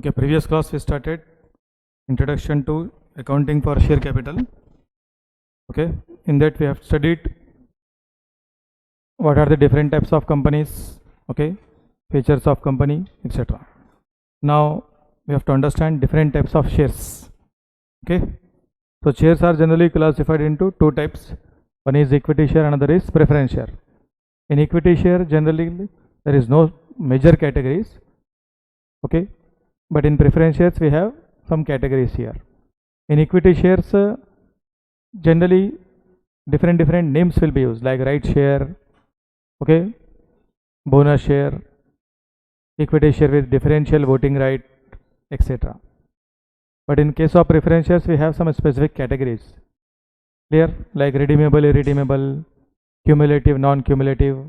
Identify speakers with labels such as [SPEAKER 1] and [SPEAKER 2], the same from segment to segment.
[SPEAKER 1] Okay, previous class we started introduction to accounting for share capital. Okay, in that we have studied what are the different types of companies, okay, features of company, etc. Now we have to understand different types of shares. Okay, so shares are generally classified into two types. One is equity share, another is preference share. In equity share, generally there is no major categories. Okay, but in preference shares we have some categories here. In equity shares, generally different names will be used, like right share, okay, bonus share, equity share with differential voting right, etc. But in case of preference shares, we have some specific categories. Clear? Like redeemable, irredeemable, cumulative, non-cumulative,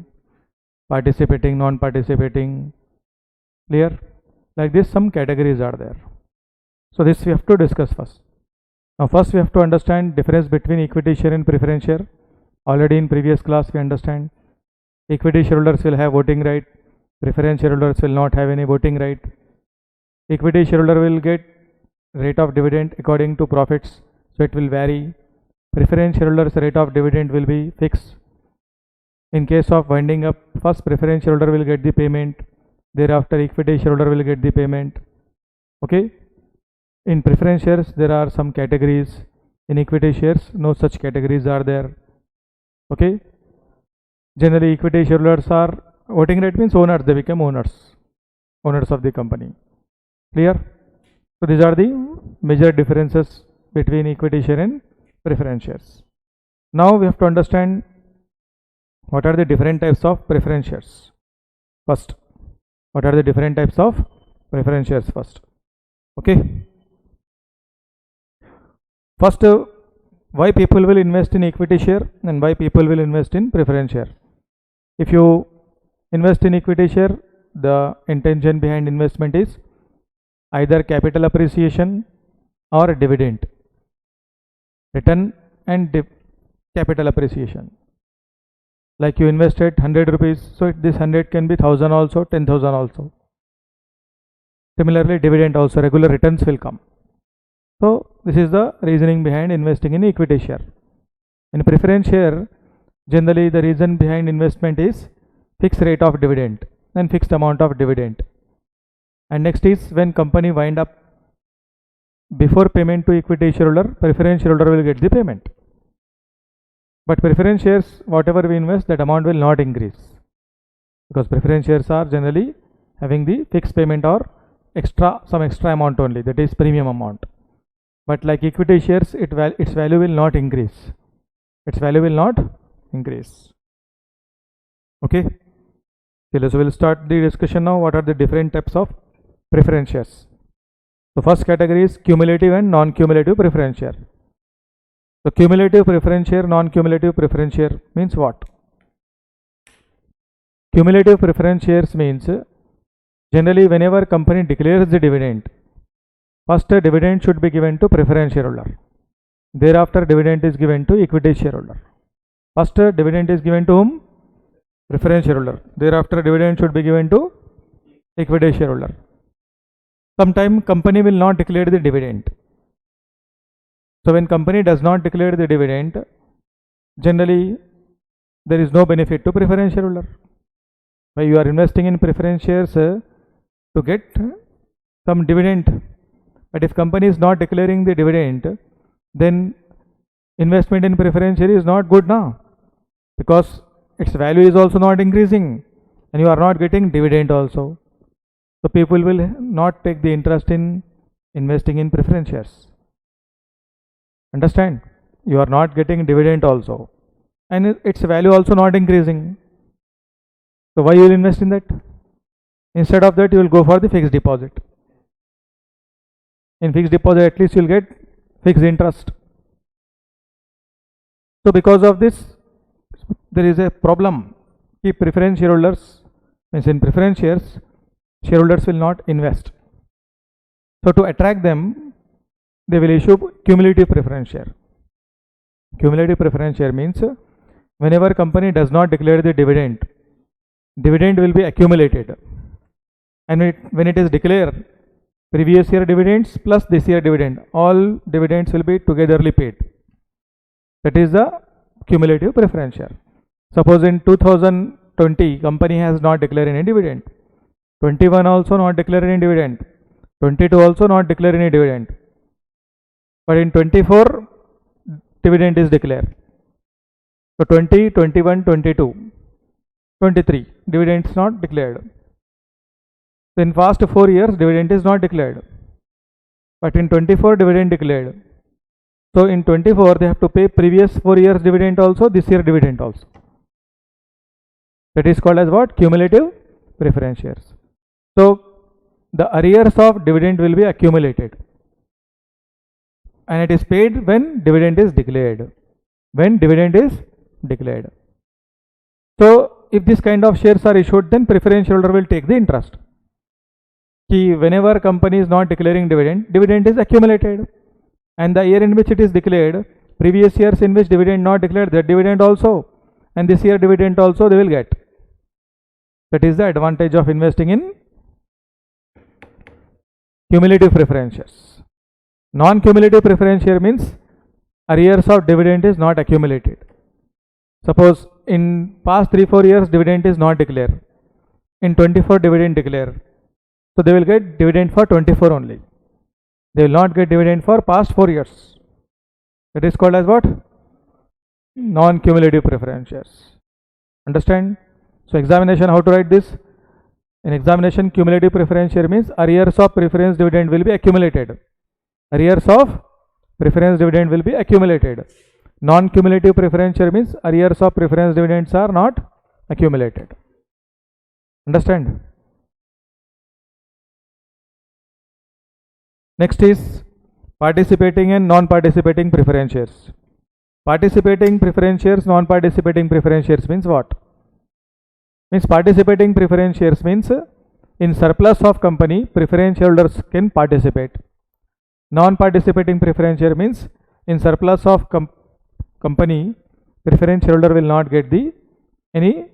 [SPEAKER 1] participating, non-participating. Clear? Like this, some categories are there. So this we have to discuss first. Now first we have to understand difference between equity share and preference share. Already in previous class we understand equity shareholders will have voting right, preference shareholders will not have any voting right. Equity shareholder will get rate of dividend according to profits, so it will vary. Preference shareholders rate of dividend will be fixed. In case of winding up, first preference shareholder will get the payment, thereafter equity shareholder will get the payment. Okay. In preference shares there are some categories. In equity shares no such categories are there. Okay. Generally equity shareholders are voting right means owners, they become owners of the company. Clear? So these are the major differences between equity share and preference shares. Now we have to understand what are the different types of preference shares. First, what are the different types of preference shares first? Okay. First, why people will invest in equity share and why people will invest in preference share. If you invest in equity share, the intention behind investment is either capital appreciation or dividend, return and capital appreciation. Like you invested 100 rupees, so this 100 can be 1000 also, 10,000 also. Similarly, dividend also, regular returns will come. So this is the reasoning behind investing in equity share. In preference share, generally the reason behind investment is fixed rate of dividend and fixed amount of dividend. And next is when company wind up, before payment to equity shareholder, preference shareholder will get the payment. But preference shares, whatever we invest, that amount will not increase, because preference shares are generally having the fixed payment or some extra amount only, that is premium amount. But like equity shares, its value will not increase. Its value will not increase. Okay. So we'll start the discussion now. What are the different types of preference shares? The first category is cumulative and non-cumulative preference share. So cumulative preference share, non-cumulative preference share means what? Cumulative preference shares means generally whenever company declares the dividend, first dividend should be given to preference shareholder. Thereafter dividend is given to equity shareholder. First dividend is given to whom? Preference shareholder. Thereafter dividend should be given to equity shareholder. Sometimes company will not declare the dividend. So when company does not declare the dividend, generally there is no benefit to preference shareholder. When you are investing in preference shares to get some dividend, but if company is not declaring the dividend, then investment in preference share is not good now, because its value is also not increasing and you are not getting dividend also. So people will not take the interest in investing in preference shares. Understand? You are not getting dividend also and its value also not increasing. So why you will invest in that? Instead of that, you will go for the fixed deposit. In fixed deposit, at least you will get fixed interest. So because of this, there is a problem. If preference shareholders, means in preference shares, shareholders will not invest. So to attract them, they will issue cumulative preference share. Cumulative preference share means whenever company does not declare the dividend, dividend will be accumulated, and when it is declared, previous year dividends plus this year dividend, all dividends will be togetherly paid. That is the cumulative preference share. Suppose in 2020 company has not declared any dividend, 21 also not declared any dividend, 22 also not declared any dividend, but in 24 dividend is declared. So 20, 21, 22, 23 dividends not declared. So in past 4 years dividend is not declared, but in 24 dividend declared. So in 24 they have to pay previous 4 years dividend also, this year dividend also. That is called as what? Cumulative preference shares. So the arrears of dividend will be accumulated and it is paid when dividend is declared. When dividend is declared. So if this kind of shares are issued, then preference shareholder will take the interest. Whenever company is not declaring dividend, dividend is accumulated, and the year in which it is declared, previous years in which dividend not declared, that dividend also, and this year dividend also they will get. That is the advantage of investing in cumulative preference shares. Non-cumulative preference share means arrears of dividend is not accumulated. Suppose in past 3-4 years dividend is not declared, in 24 dividend declared, so they will get dividend for 24 only. They will not get dividend for past 4 years. That is called as what? Non-cumulative preference shares. Understand? So examination, how to write this? In examination, cumulative preference share means arrears of preference dividend will be accumulated. Arrears of preference dividend will be accumulated. Non-cumulative preference share means arrears of preference dividends are not accumulated. Understand? Next is participating and non-participating preference shares. Participating preference shares, non-participating preference shares means what? Means participating preference shares means in surplus of company, preference shareholders can participate. Non-participating preference share means in surplus of company, preference shareholder will not get any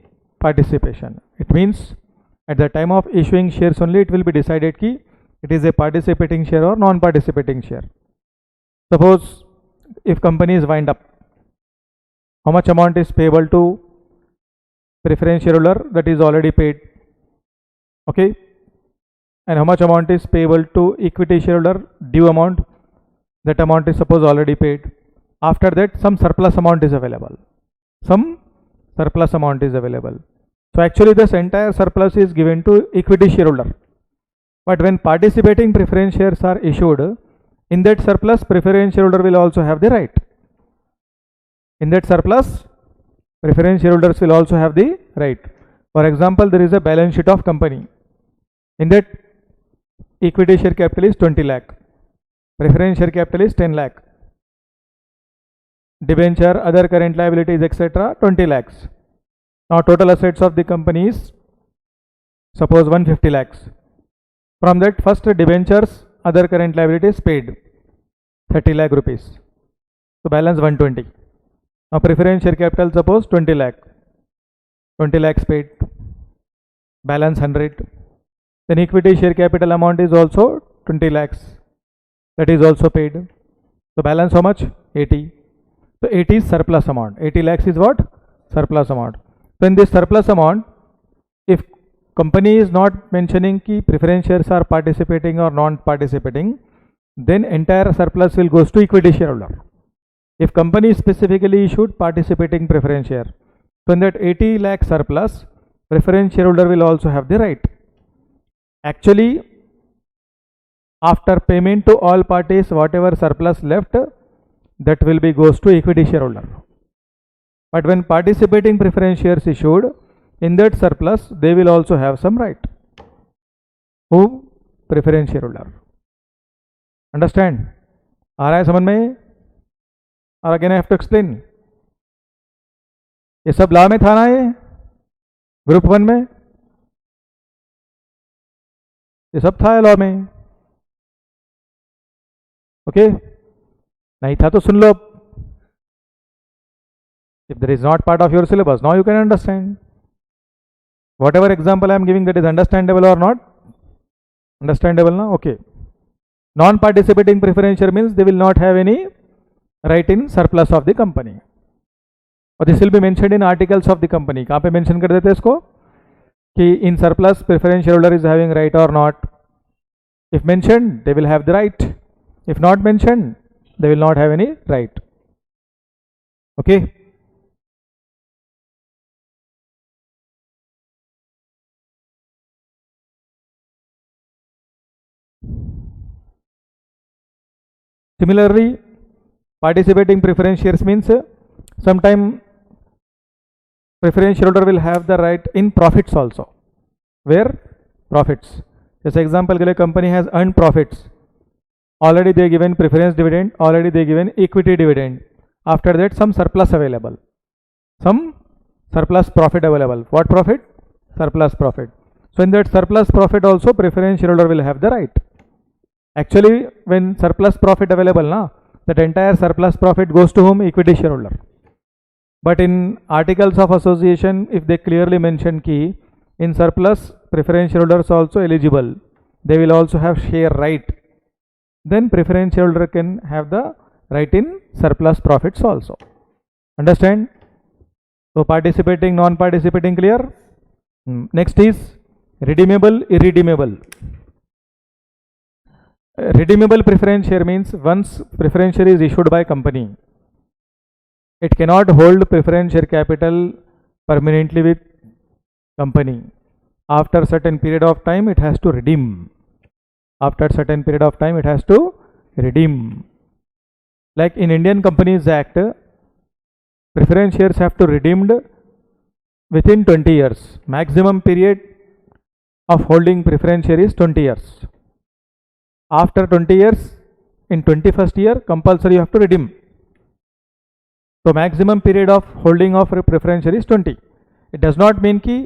[SPEAKER 1] participation. It means at the time of issuing shares only it will be decided ki it is a participating share or non-participating share. Suppose if company is wind up, how much amount is payable to preference shareholder? That is already paid. Okay. And how much amount is payable to equity shareholder? Due amount. That amount is suppose already paid. After that some surplus amount is available. Some surplus amount is available. So actually this entire surplus is given to equity shareholder. But when participating preference shares are issued, in that surplus preference shareholder will also have the right. In that surplus preference shareholders will also have the right. For example, there is a balance sheet of company. In that equity share capital is 20 lakh. Preference share capital is 10 lakh. Debenture, other current liabilities, etc. 20 lakhs. Now total assets of the company is suppose 150 lakhs. From that first debentures, other current liabilities paid 30 lakh rupees. So balance 120. Now preference share capital suppose 20 lakh. 20 lakhs paid. Balance 100. Then equity share capital amount is also 20 lakhs. That is also paid. So balance how much? 80. So 80 is surplus amount. 80 lakhs is what? Surplus amount. So in this surplus amount, if company is not mentioning ki preference shares are participating or non-participating, then entire surplus will goes to equity shareholder. If company specifically issued participating preference share, so in that 80 lakh surplus, preference shareholder will also have the right. Actually, after payment to all parties, whatever surplus left, that will be goes to equity shareholder. But when participating preference shares issued, in that surplus they will also have some right. Who? Preference shareholder. Understand? आ रहा है समझ में? और again I have to explain. ये सब law में था ना, ये ग्रुप 1 में ये सब था लॉ में. ओके नहीं था तो सुन लो. If there is not part of your syllabus, now you can understand. Whatever example I am giving, that is understandable or not? Understandable now? Okay. Non participating preference share means they will not have any right in surplus of the company, और this will be mentioned in articles of the company. कहाँ पे mention कर देते हैं इसको कि in surplus preference share holder is having right और not. If mentioned, they will have the right. If not mentioned, they will not have any right. Okay. Similarly, participating preference shares means sometime preference shareholder will have the right in profits also. Where? Profits. जैसे example के लिए company has earn profits, already they given preference dividend, already they given equity dividend, after that some surplus available, some surplus profit available. What profit? Surplus profit. So in that surplus profit also preference shareholder will have the right. Actually when surplus profit available na, that entire surplus profit goes to whom? Equity shareholder. But in articles of association, if they clearly mention ki in surplus preference shareholders also eligible, they will also have share right, then preference shareholder can have the right in surplus profits also. Understand? So participating, non-participating clear. Next is redeemable, irredeemable. Redeemable preference share means once preference share is issued by company, it cannot hold preference share capital permanently with company. After certain period of time it has to redeem. After certain period of time it has to redeem. Like in Indian Companies Act, preference shares have to redeemed within 20 years. Maximum period of holding preference share is 20 years. After 20 years, in 21st year, compulsory you have to redeem. So maximum period of holding of preference share is 20. It does not mean ki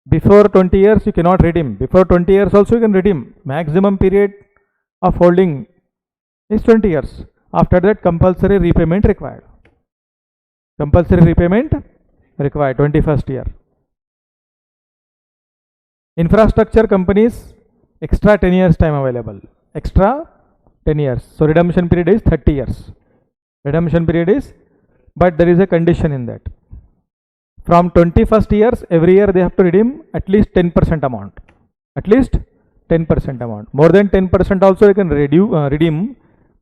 [SPEAKER 1] before 20 years you cannot redeem. Before 20 years also you can redeem. Maximum period of holding is 20 years. After that compulsory repayment required. Compulsory repayment required 21st year. Infrastructure companies, extra 10 years time available. Extra 10 years. So redemption period is 30 years. Redemption period is, but there is a condition in that. From 21st years, every year they have to redeem at least 10% amount. At least 10% amount. More than 10% also you can redeem,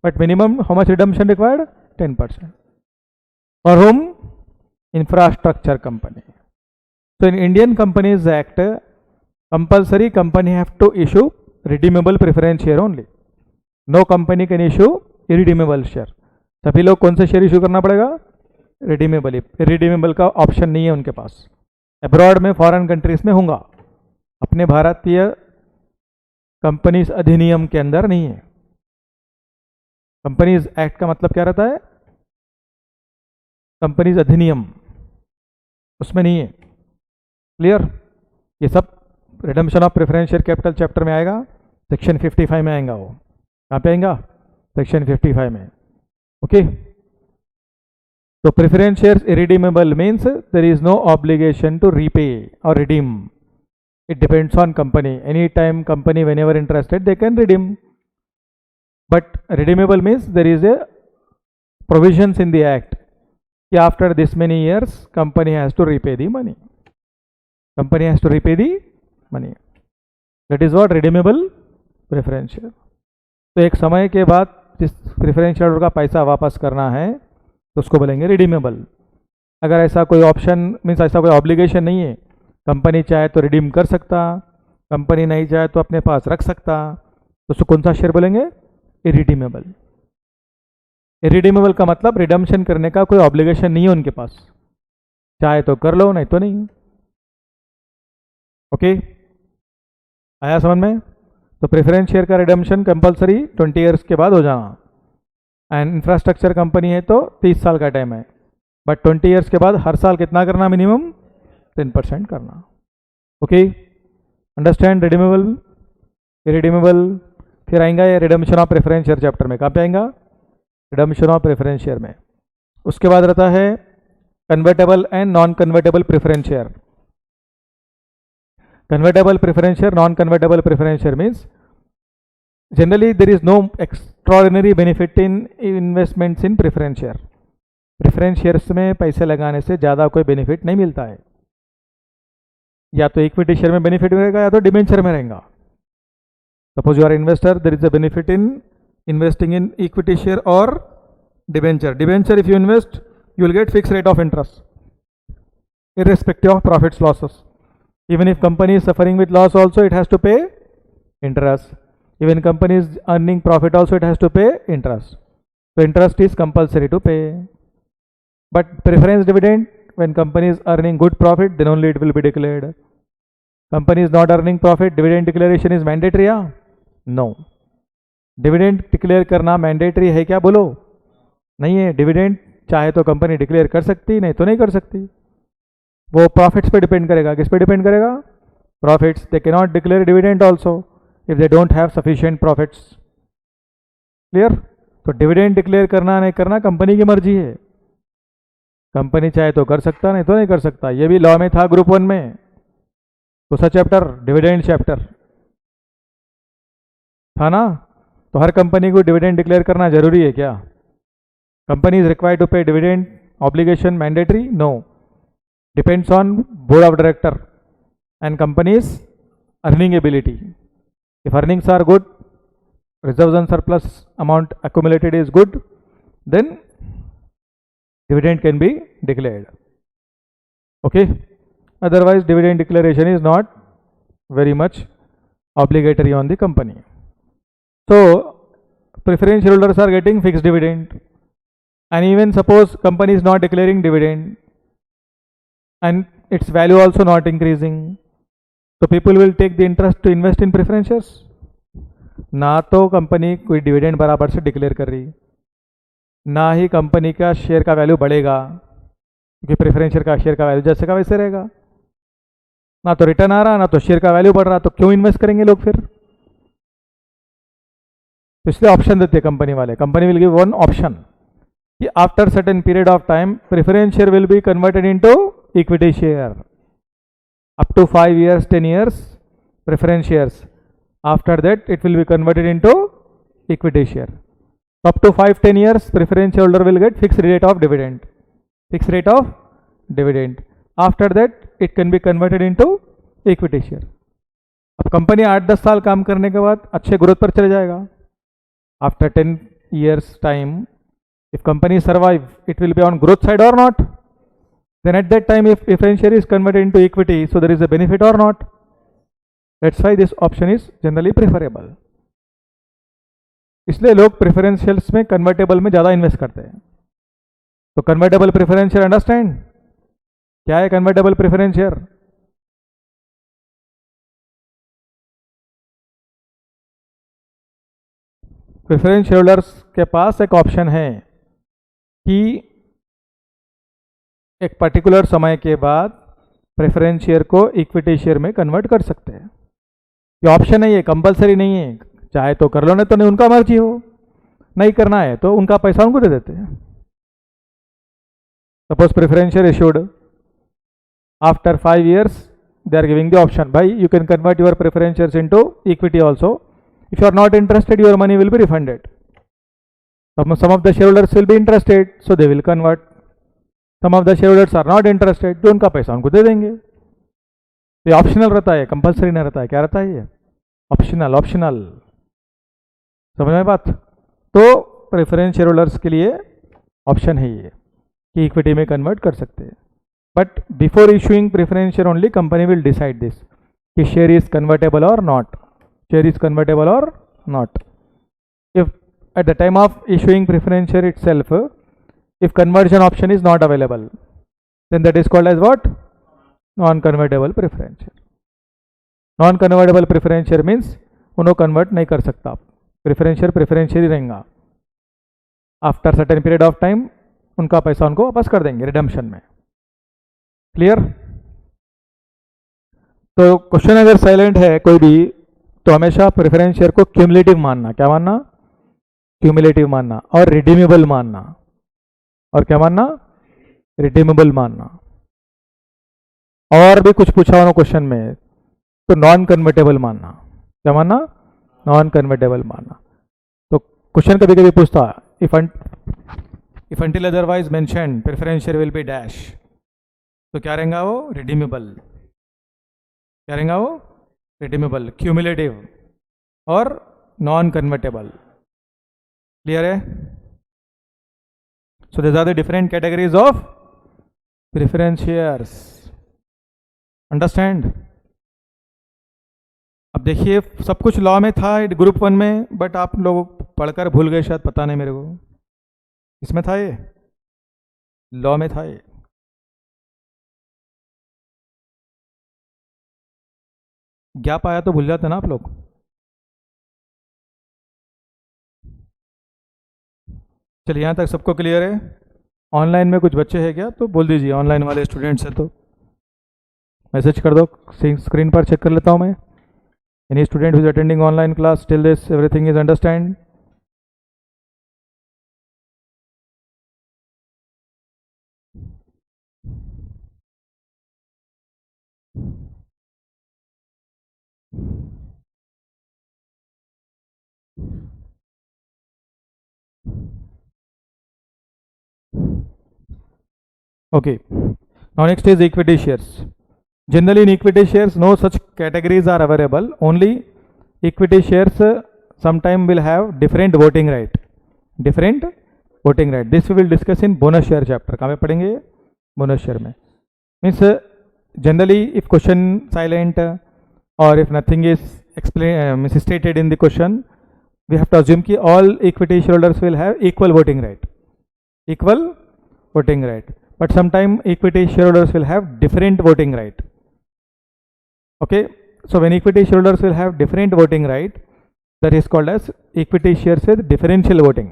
[SPEAKER 1] but minimum how much redemption required? 10%. For whom? Infrastructure company. So in Indian Companies Act, compulsory company have to issue redeemable preference share only. No company can issue irredeemable share. सभी लोग कौन से share issue करना पड़ेगा? Redeemable. Irredeemable का option नहीं है उनके पास. अब्रॉड में, फॉरेन कंट्रीज में होगा, अपने भारतीय कंपनीज अधिनियम के अंदर नहीं है. कंपनीज एक्ट का मतलब क्या रहता है? कंपनीज अधिनियम, उसमें नहीं है. क्लियर? ये सब redemption of preference share capital chapter में आएगा, सेक्शन 55 में आएगा. वो कहाँ पे आएगा? सेक्शन 55 में. Okay. So preference shares irredeemable means there is no obligation to repay or redeem. It depends on company. Anytime company whenever interested they can redeem. But redeemable means there is a provisions in the act. After this many years company has to repay the money. Company has to repay the money. That is what redeemable preference share. तो एक समय के बाद जिस preference share का पैसा वापस करना है तो उसको बोलेंगे रिडीमेबल. अगर ऐसा कोई ऑप्शन मीन्स ऐसा कोई ऑब्लिगेशन नहीं है, कंपनी चाहे तो रिडीम कर सकता, कंपनी नहीं चाहे तो अपने पास रख सकता, तो उसको कौन सा शेयर बोलेंगे? इरिडीमेबल. इरिडीमेबल का मतलब रिडम्पशन करने का कोई ऑब्लिगेशन नहीं है उनके पास, चाहे तो कर लो नहीं तो नहीं. ओके, आया समझ में? तो प्रेफरेंस शेयर का रिडम्पशन कंपलसरी 20 ईयर्स के बाद हो जाना. एंड इंफ्रास्ट्रक्चर कंपनी है तो 30 साल का टाइम है, बट 20 ईयर्स के बाद हर साल कितना करना? मिनिमम 10% करना. Okay, understand? Redeemable, irredeemable. फिर आएगा ये redemption of preference share chapter में. कहाँ पे आएगा? रिडम्पशन ऑफ प्रेफरेंस शेयर में. उसके बाद रहता है convertible and non convertible preference share. Convertible preference share, non convertible preference share means generally there is no extraordinary benefit in investments in preference share. Preference shares में पैसे लगाने से ज़्यादा कोई बेनिफिट नहीं मिलता है. या तो इक्विटी शेयर में बेनिफिट मिलेगा या तो डिबेंचर में रहेगा. Suppose you are investor, there is a benefit in investing in equity share or debenture. Debenture, if you invest, you will get fixed rate of interest, irrespective of profits losses. Even if company is suffering with loss, also it has to pay interest. Even company is earning profit, also it has to pay interest. So interest is compulsory to pay. But preference dividend, when company is earning good profit, then only it will be declared. Company is not earning profit, dividend declaration is mandatory? Yeah? No. Dividend declare करना mandatory है क्या? बोलो. नहीं है. Dividend चाहे तो company declare कर सकती, नहीं तो नहीं कर सकती. वो प्रॉफिट्स पे डिपेंड करेगा. किस पे डिपेंड करेगा? Profits. They can not declare dividend also if they don't have sufficient profits. Clear? तो डिविडेंड डिक्लेयर करना नहीं करना कंपनी की मर्जी है. कंपनी चाहे तो कर सकता, नहीं तो नहीं कर सकता. ये भी लॉ में था ग्रुप 1 में. तो सा चैप्टर डिविडेंड चैप्टर था ना. तो हर कंपनी को डिविडेंड डिक्लेयर करना जरूरी है क्या? Company is required to pay dividend obligation mandatory? No. Depends on board of director and company's earning ability. If earnings are good, reserves and surplus amount accumulated is good, then dividend can be declared. Okay. Otherwise dividend declaration is not very much obligatory on the company. So preference shareholders are getting fixed dividend, and even suppose company is not declaring dividend and its value also not increasing, so people will take the interest to invest in preference shares. ना तो company कोई dividend बराबर से declare कर रही, ना ही company का share का वैल्यू बढ़ेगा, क्योंकि प्रेफरेंस शेयर का वैल्यू जैसे का वैसे रहेगा. ना तो रिटर्न आ रहा, ना तो शेयर का वैल्यू बढ़ रहा. तो क्यों इन्वेस्ट करेंगे लोग फिर? तो इसलिए ऑप्शन देते हैं कंपनी वाले. Company will give one option कि after certain period of time preference share will be converted into equity share. Up to 5 years, 10 years preference shares. After that it will be converted into equity share. Up to 5-10 years preference shareholder will get fixed rate of dividend. Fixed rate of dividend. After that it can be converted into equity share. अब company 8-10 साल काम करने के बाद अच्छे growth पर चले जाएगा. After 10 years time, if company survive, it will be on growth side or not? Then at that time, if preference share is converted into equity, so there is a benefit or not? That's why this option is generally preferable. इसलिए लोग preference shares में convertible में ज़्यादा invest करते हैं. तो convertible preference share understand क्या है? Convertible preference share preference shareholders के पास एक ऑप्शन है कि एक पर्टिकुलर समय के बाद प्रेफरेंस शेयर को इक्विटी शेयर में कन्वर्ट कर सकते हैं. ये ऑप्शन नहीं है, कंपलसरी नहीं है. चाहे तो कर लो, नहीं तो नहीं, उनका मर्जी हो. नहीं करना है तो उनका पैसा उनको दे देते हैं. Suppose preference share issued after 5 years, they are giving the option, भाई you can convert your preference shares into equity also. If you are not interested, your money will be refunded. Some of the shareholders will be interested, so they will convert. Some of the shareholders are not interested, तो उनका पैसा उनको दे देंगे. ये optional रहता है, compulsory नहीं रहता है. क्या रहता है ये? ऑप्शनल. ऑप्शनल. समझ में बात? तो प्रेफरेंस शेयरहोल्डर्स के लिए ऑप्शन है ये कि इक्विटी में कन्वर्ट कर सकते हैं. But before issuing preference share only company will decide this कि शेयर इज कन्वर्टेबल और not. Share is convertible or not. If at the time of issuing preference share itself, if conversion option is not available, then that is called as what? Non-convertible preference share. Non-convertible preference share means उन्हों convert नहीं कर सकता. Preference share ही रहेगा. After certain period of time उनका पैसा उनको वापस कर देंगे रिडम्पशन में. क्लियर? तो क्वेश्चन अगर साइलेंट है कोई भी, तो हमेशा प्रेफरेंस शेयर को क्यूमुलेटिव मानना. क्या मानना? क्यूमुलेटिव मानना. और रिडीमेबल मानना. और क्या मानना? रिडीमेबल मानना. और भी कुछ पूछा हो क्वेश्चन में तो नॉन कन्वर्टेबल मानना. क्या मानना? नॉन कन्वर्टेबल मानना। तो क्वेश्चन कभी कभी पूछता if until otherwise mention preference share will be dash, तो क्या रहेगा वो, रिडीमेबल। क्या रहेगा वो, रिडीमेबल, क्यूमुलेटिव और नॉन कन्वर्टेबल। क्लियर है? So this are the different categories of preference shares. Understand? अब देखिए सब कुछ लॉ में था ग्रुप 1 में, बट आप लोग पढ़कर भूल गए शायद, पता नहीं मेरे को। इसमें था ये, लॉ में था ये। गैप आया तो भूल जाते ना आप लोग। चलिए यहाँ तक सबको क्लियर है? ऑनलाइन में कुछ बच्चे हैं क्या, तो बोल दीजिए, ऑनलाइन वाले स्टूडेंट्स हैं तो मैसेज कर दो, स्क्रीन पर चेक कर लेता हूँ मैं। Any student who is attending online class till this everything is understand? Okay. Now next is equity shares. Generally in equity shares, no such categories are available. Only equity shares sometime will have different voting right. Different voting right. This we will discuss in bonus share chapter. कहाँ पे पढ़ेंगे? Bonus share में. Means generally if question silent or if nothing is explained stated in the question, we have to assume कि all equity shareholders will have equal voting right. Equal voting right. But sometime equity shareholders will have different voting right. Okay, so when equity shareholders will have different voting right, that is called as equity shares with differential voting.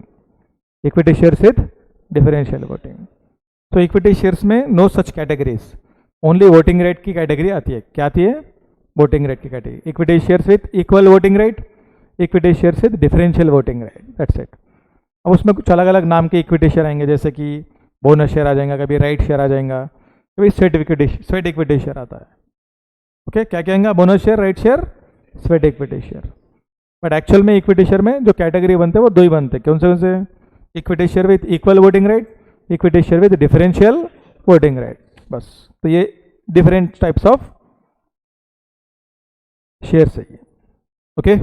[SPEAKER 1] Equity shares with differential voting. So equity shares में no such categories. Only voting right की category आती है. क्या आती है? Voting right की category. Equity shares with equal voting right, equity shares with differential voting right. That's it. अब उसमें कुछ अलग अलग नाम के इक्विटी शेयर आएंगे, जैसे कि बोनस शेयर आ जाएगा, कभी राइट शेयर आ जाएगा, कभी स्वेट इक्विटी शेयर आता है। ओके, क्या कहेंगे? Bonus share, right share, sweat equity share. But actual में इक्विटी शेयर में जो कैटेगरी बनते हैं वो दो ही बनते हैं। कौन से? Equity share with equal voting right, equity share with differential voting right. बस, तो ये डिफरेंट टाइप्स ऑफ शेयर है। Okay,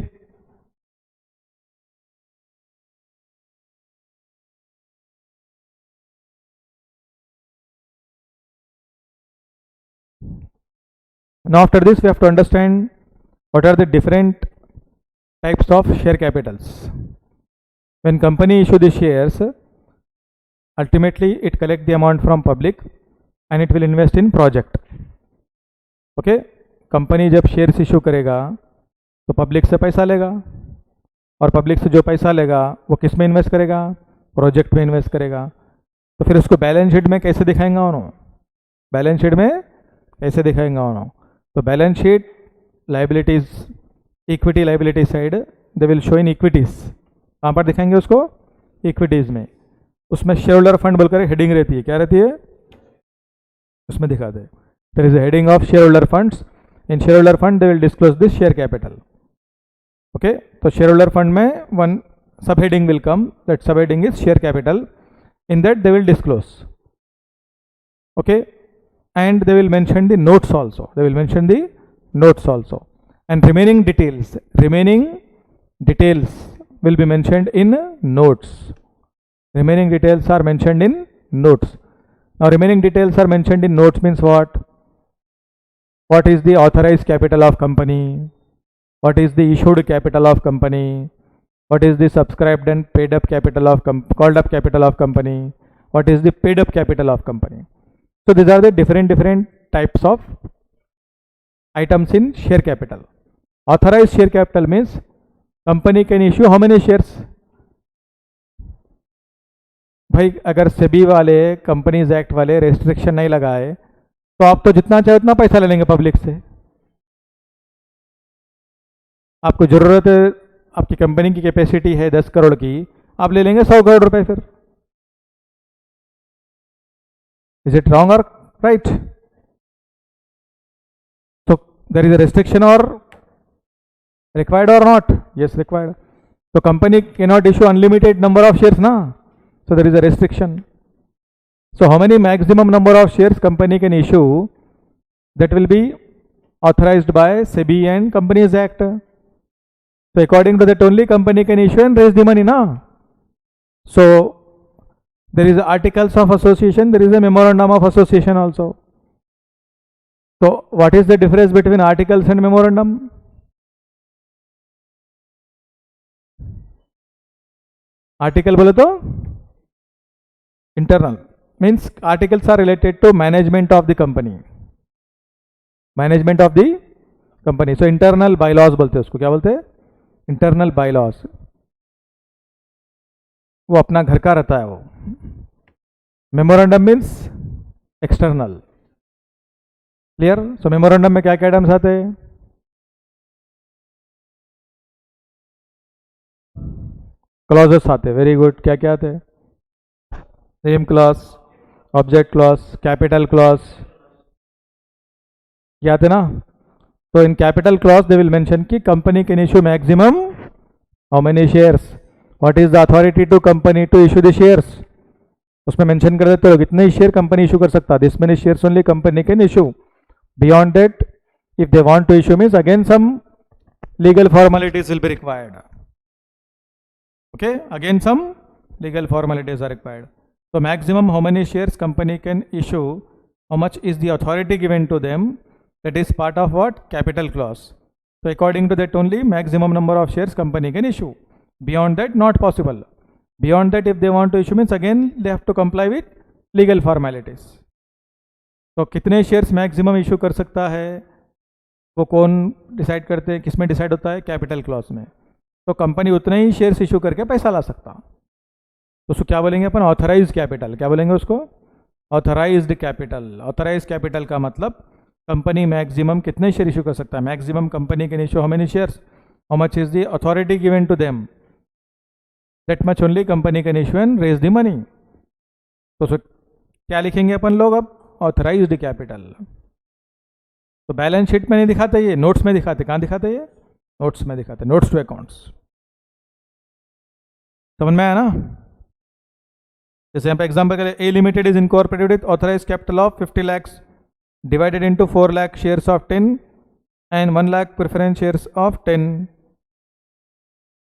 [SPEAKER 1] now after this we have to understand what are the different types of share capitals. When company issue the shares, ultimately it collect the amount from public and it will invest in project. Okay, company जब shares issue करेगा तो public से पैसा लेगा, और public से जो पैसा लेगा वो किस में इन्वेस्ट करेगा? प्रोजेक्ट में इन्वेस्ट करेगा। तो फिर उसको बैलेंस शीट में कैसे दिखाएंगे उन्होंने? बैलेंस शीट में कैसे दिखाएंगे उन्होंने? तो balance sheet liabilities, equity liability side they will show in equities. कहाँ पर दिखाएंगे उसको? इक्विटीज में। उसमें शेयर होल्डर फंड बोलकर हेडिंग रहती है। क्या रहती है? उसमें दिखा दे, there is a heading of share holder funds. In share holder fund they will disclose this share capital. Okay, तो शेयर होल्डर फंड में one subheading will come, that subheading is share capital. In that they will disclose. Okay, and they will mention the notes also. They will mention the notes also, and remaining details will be mentioned in notes. Remaining details are mentioned in notes. Now remaining details are mentioned in notes means what? What is the authorized capital of company? What is the issued capital of company? What is the subscribed and paid up capital of called up capital of company? What is the paid up capital of company? So these are the different types of items in share capital. Authorized share capital means company can issue how many shares? भाई अगर सेबी वाले, companies act वाले restriction नहीं लगाए तो आप तो जितना चाहे उतना पैसा ले लेंगे पब्लिक से। आपको जरूरत है, आपकी कंपनी की कैपेसिटी है 10 करोड़ की, आप ले लेंगे 100 करोड़ रुपए। फिर इज इट रॉन्ग और राइट? तो देयर इज अ रेस्ट्रिक्शन और Required or not? Yes, required. So company cannot issue unlimited number of shares, na? So there is a restriction. So how many maximum number of shares company can issue? That will be authorized by SEBI and Companies Act. So according to that only company can issue and raise the money, na? So there is articles of association, there is a memorandum of association also. So what is the difference between articles and memorandum? Article बोले तो internal, means articles are related to management of the company. Management of the company. So internal bylaws बोलते हैं उसको. क्या बोलते हैं? Internal bylaws. वो अपना घर का रहता है वो. Memorandum means external. Clear? So memorandum में क्या क्या आइटम्स आते हैं? क्लॉजेस आते हैं. Very good. क्या क्या आते हैं? Name clause, object clause, capital clause, क्या आते ना? तो in capital clause they will mention कि company can issue maximum how many shares, what is the authority to company to issue the shares. उसमें मेंशन कर देते हो कितने शेयर कंपनी इशू कर सकता है. This many shares only company can issue. Beyond that if they want to issue means again some legal formalities will be required. Okay, again some legal formalities are required. So maximum how many shares company can issue, how much is the authority given to them, that is part of what? Capital clause. So according to that only maximum number of shares company can issue. Beyond that not possible. Beyond that if they want to issue means again they have to comply with legal formalities. तो कितने shares maximum issue कर सकता है वो कौन decide करते हैं? किस में डिसाइड होता है? कैपिटल क्लॉज में. तो कंपनी उतने ही शेयर्स इशू करके पैसा ला सकता. तो उसको क्या बोलेंगे अपन? Authorise capital. क्या बोलेंगे उसको? Authorised capital. ऑथराइज कैपिटल का मतलब कंपनी मैक्सिमम कितने शेयर इशू कर सकता है? Maximum company can issue how many shares, how much is the authority given to them, that much only company can issue and raise the money. तो क्या लिखेंगे अपन लोग अब? Authorised capital. तो बैलेंस शीट में नहीं दिखाते ये, नोट्स में दिखाते. कहाँ दिखाते ये? नोट्स में दिखाते. Notes to accounts. समझ में आया ना? जैसे यहाँ पे एग्जाम्पल के लिए A limited is incorporated with authorise capital of 50 lakhs divided into 4 lakh shares of 10 and 1 lakh preference shares of 10.